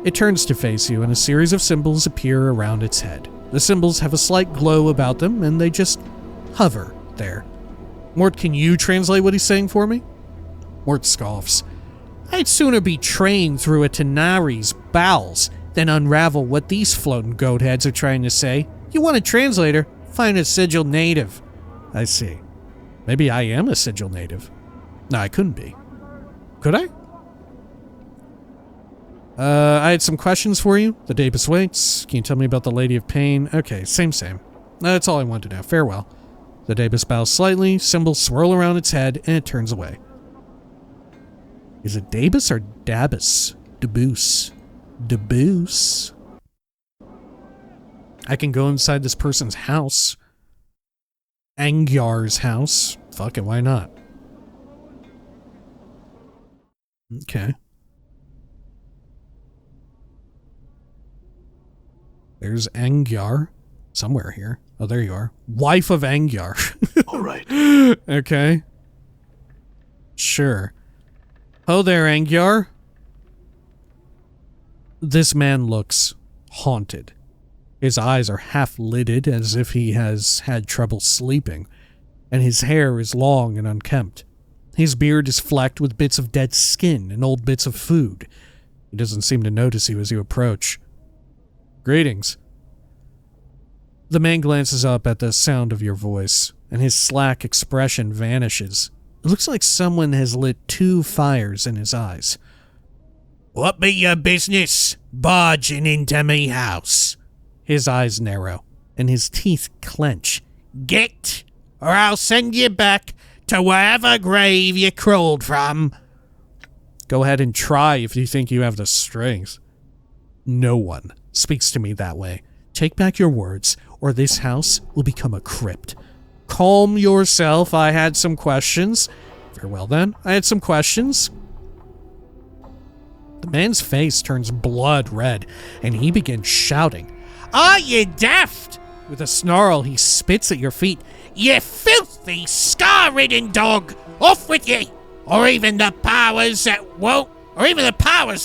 It turns to face you, and a series of symbols appear around its head. The symbols have a slight glow about them, and they just hover there. Mort, can you translate what he's saying for me? Mort scoffs. I'd sooner be trained through a Tanari's bowels than unravel what these floating goat heads are trying to say. You want a translator? Find a sigil native. I see. Maybe I am a sigil native. No, I couldn't be. Could I? I had some questions for you. The Dabus waits. Can you tell me about the Lady of Pain? Okay, same. That's all I wanted to know. Farewell. The Dabus bows slightly, symbols swirl around its head, and it turns away. Is it Dabus or Dabus? Dabus. The boost. I can go inside this person's house. Angyar's house. Fuck it, why not? Okay. There's Angyar. Somewhere here. Oh, there you are. Wife of Angyar. All right. Okay. Sure. Oh there, Angyar. This man looks haunted. His eyes are half-lidded as if he has had trouble sleeping, and his hair is long and unkempt. His beard is flecked with bits of dead skin and old bits of food. He doesn't seem to notice you as you approach. Greetings. The man glances up at the sound of your voice, and his slack expression vanishes. It looks like someone has lit 2 fires in his eyes. What be your business, barging into me house? His eyes narrow, and his teeth clench. Get, or I'll send you back to wherever grave you crawled from. Go ahead and try if you think you have the strength. No one speaks to me that way. Take back your words, or this house will become a crypt. Calm yourself, I had some questions. Farewell then, I had some questions. The man's face turns blood red, and he begins shouting. Are you daft? With a snarl, he spits at your feet. You filthy, scar-ridden dog! Off with ye! Or even the powers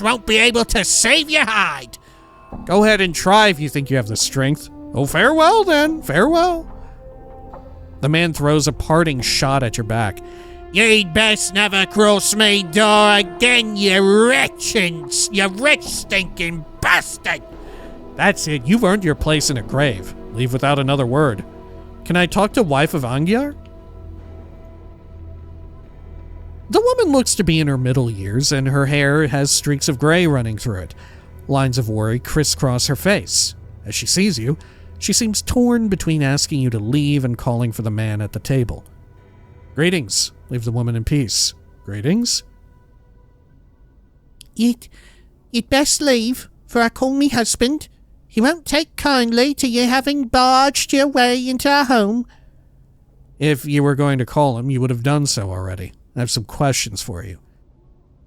won't be able to save your hide. Go ahead and try if you think you have the strength. Oh, farewell then, farewell. The man throws a parting shot at your back. You'd best never cross me door again, you rich stinking bastard! That's it, you've earned your place in a grave. Leave without another word. Can I talk to wife of Angyar? The woman looks to be in her middle years, and her hair has streaks of gray running through it. Lines of worry crisscross her face. As she sees you, she seems torn between asking you to leave and calling for the man at the table. Greetings. Leave the woman in peace. Greetings. You'd best leave, for I call me husband. He won't take kindly to you having barged your way into our home. If you were going to call him, you would have done so already. I have some questions for you.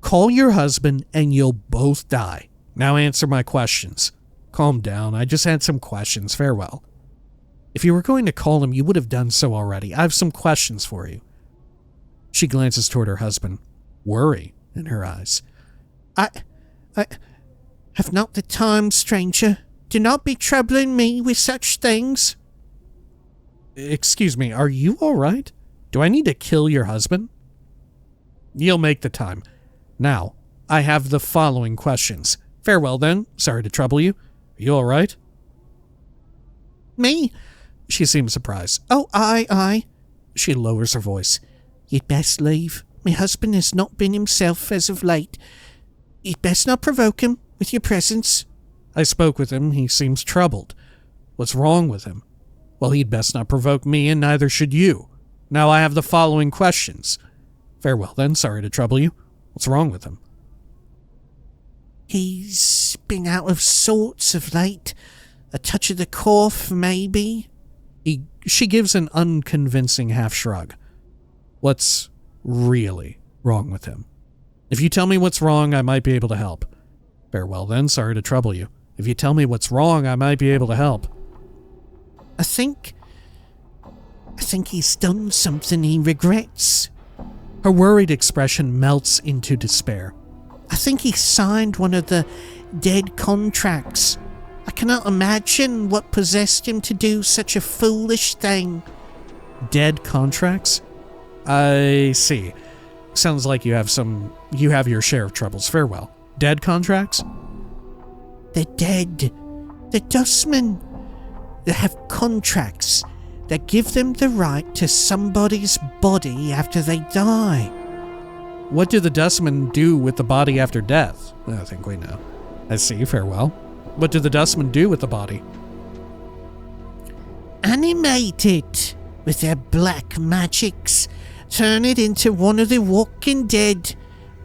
Call your husband and you'll both die. Now answer my questions. Calm down, I just had some questions. Farewell. If you were going to call him, you would have done so already. I have some questions for you. She glances toward her husband, worry in her eyes. I have not the time, stranger. Do not be troubling me with such things. Excuse me, are you all right? Do I need to kill your husband? You'll make the time. Now, I have the following questions. Farewell then. Sorry to trouble you. Are you all right? Me? She seems surprised. Oh, aye. She lowers her voice. You'd best leave. My husband has not been himself as of late. You'd best not provoke him with your presence. I spoke with him. He seems troubled. What's wrong with him? Well, he'd best not provoke me, and neither should you. Now I have the following questions. Farewell then. Sorry to trouble you. What's wrong with him? He's been out of sorts of late. A touch of the cough, maybe. She gives an unconvincing half shrug. What's really wrong with him? If you tell me what's wrong, I might be able to help. Farewell then. Sorry to trouble you. If you tell me what's wrong, I might be able to help. I think he's done something he regrets. Her worried expression melts into despair. I think he signed one of the dead contracts. I cannot imagine what possessed him to do such a foolish thing. Dead contracts? I see. Sounds like you have your share of troubles. Farewell. Dead contracts? They're dead. The dustmen. They have contracts that give them the right to somebody's body after they die. What do the dustmen do with the body after death? I think we know. I see. Farewell. What do the dustmen do with the body? Animate it with their black magics. Turn it into one of the walking dead.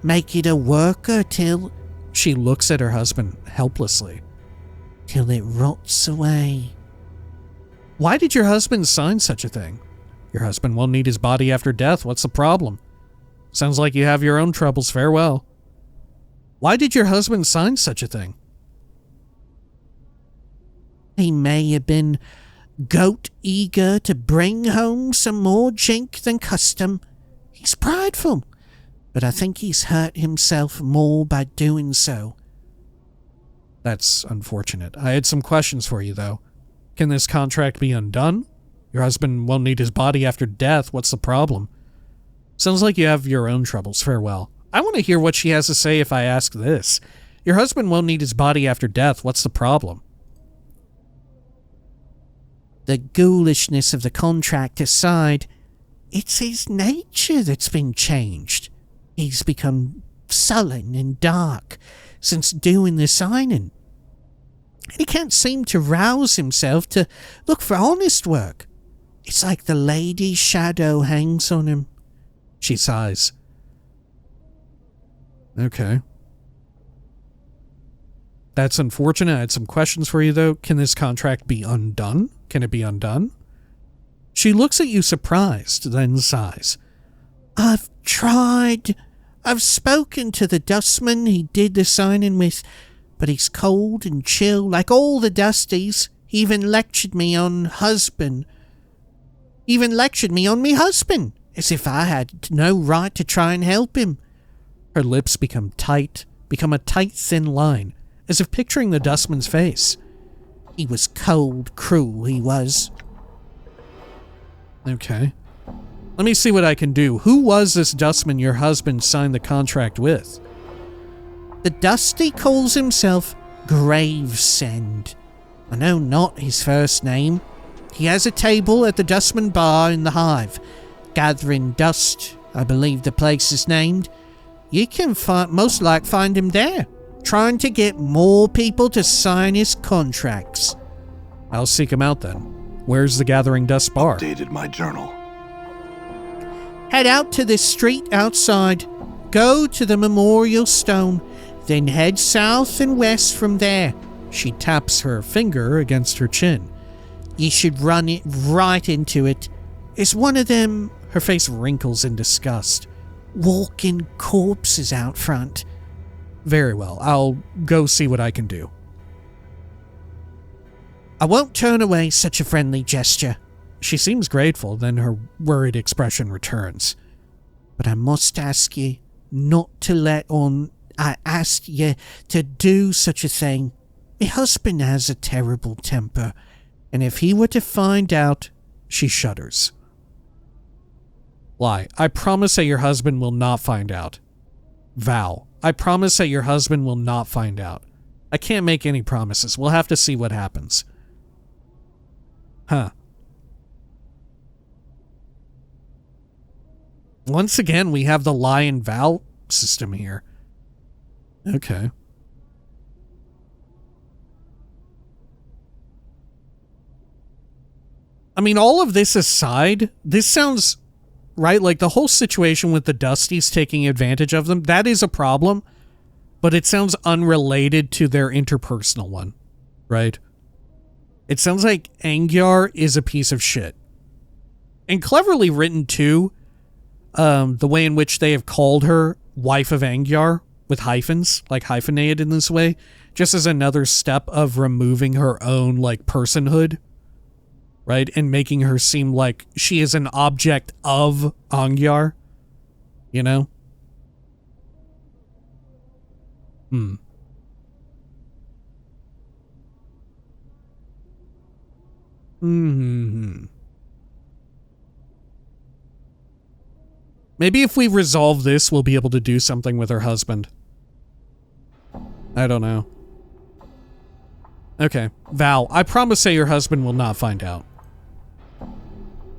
Make it a worker till She looks at her husband helplessly. Till it rots away. Why did your husband sign such a thing? Your husband won't need his body after death. What's the problem? Sounds like you have your own troubles. Farewell. Why did your husband sign such a thing? He may have been goat eager to bring home some more jink than custom. He's prideful, but I think he's hurt himself more by doing so. That's unfortunate. I had some questions for you, though. Can this contract be undone? Your husband won't need his body after death. What's the problem? Sounds like you have your own troubles. Farewell. I want to hear what she has to say if I ask this. Your husband won't need his body after death. What's the problem? The ghoulishness of the contract aside, it's his nature that's been changed. He's become sullen and dark since doing the signing. And he can't seem to rouse himself to look for honest work. It's like the lady's shadow hangs on him. She sighs. Okay. That's unfortunate. I had some questions for you, though. Can this contract be undone? Can it be undone? She looks at you surprised, then sighs. I've tried. I've spoken to the dustman he did the signing with, but he's cold and chill like all the dusties. He even lectured me on husband. Me husband, as if I had no right to try and help him. Her lips become a tight, thin line, as if picturing the dustman's face. He was cold, cruel, he was. Okay. Let me see what I can do. Who was this dustman your husband signed the contract with? The dusty calls himself Gravesend. I know not his first name. He has a table at the Dustman Bar in the Hive. Gathering Dust, I believe the place is named. You can most like find him there, trying to get more people to sign his contracts. I'll seek him out then. Where's the Gathering Dust Bar? Updated my journal. Head out to the street outside. Go to the memorial stone. Then head south and west from there. She taps her finger against her chin. You should run it right into it. It's one of them, her face wrinkles in disgust, walking corpses out front. Very well, I'll go see what I can do. I won't turn away such a friendly gesture. She seems grateful, then her worried expression returns. But I must ask you not to let on I asked you to do such a thing. My husband has a terrible temper, and if he were to find out... She shudders. Lie, I promise that your husband will not find out. Vow, I promise that your husband will not find out. I can't make any promises. We'll have to see what happens. Huh. Once again, we have the lie and vow system here. Okay. I mean, all of this aside, this sounds, right, like the whole situation with the Dusties taking advantage of them, that is a problem, but it sounds unrelated to their interpersonal one, right? It sounds like Angyar is a piece of shit. And cleverly written, too, the way in which they have called her Wife of Angyar, with hyphens, like hyphenated in this way, just as another step of removing her own, like, personhood, right? And making her seem like she is an object of Angyar, you know? Maybe if we resolve this, we'll be able to do something with her husband. I don't know. Okay, Val, I promise that your husband will not find out.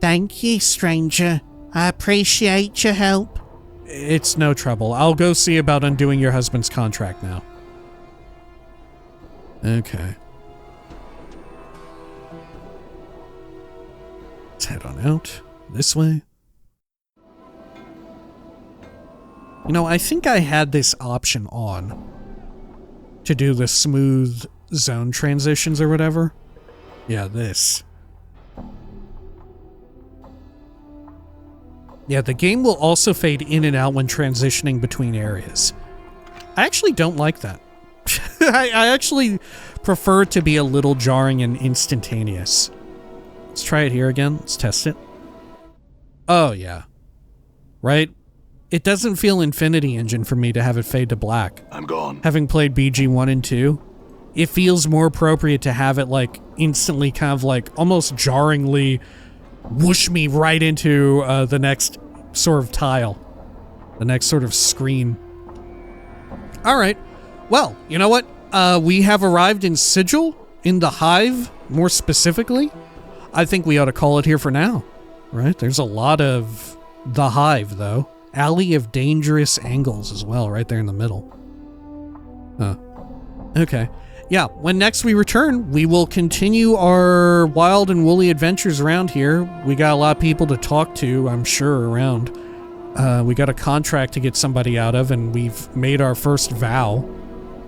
Thank you, stranger. I appreciate your help. It's no trouble. I'll go see about undoing your husband's contract now. Okay. Let's head on out this way. You know, I think I had this option on. to do the smooth zone transitions or whatever. Yeah, this. Yeah, the game will also fade in and out when transitioning between areas. I actually don't like that. I actually prefer it to be a little jarring and instantaneous. Let's try it here again. Let's test it. Oh, yeah. Right? It doesn't feel Infinity Engine for me to have it fade to black. I'm gone. Having played BG 1 and 2, it feels more appropriate to have it like instantly kind of like almost jarringly whoosh me right into the next sort of tile. The next sort of screen. All right. Well, you know what? We have arrived in Sigil, in the Hive, more specifically. I think we ought to call it here for now, right? There's a lot of the Hive, though. Alley of Dangerous Angles as well, right there in the middle. Huh. Okay. Yeah, when next we return, we will continue our wild and woolly adventures around here. We got a lot of people to talk to, I'm sure, around. We got a contract to get somebody out of, and we've made our first vow.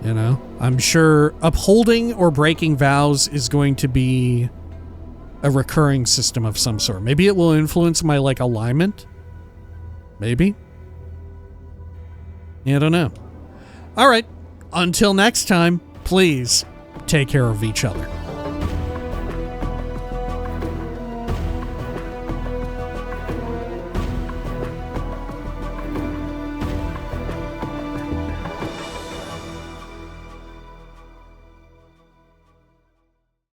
You know, I'm sure upholding or breaking vows is going to be a recurring system of some sort. Maybe it will influence my, like, alignment. Maybe. Yeah, I don't know. All right. Until next time, please take care of each other.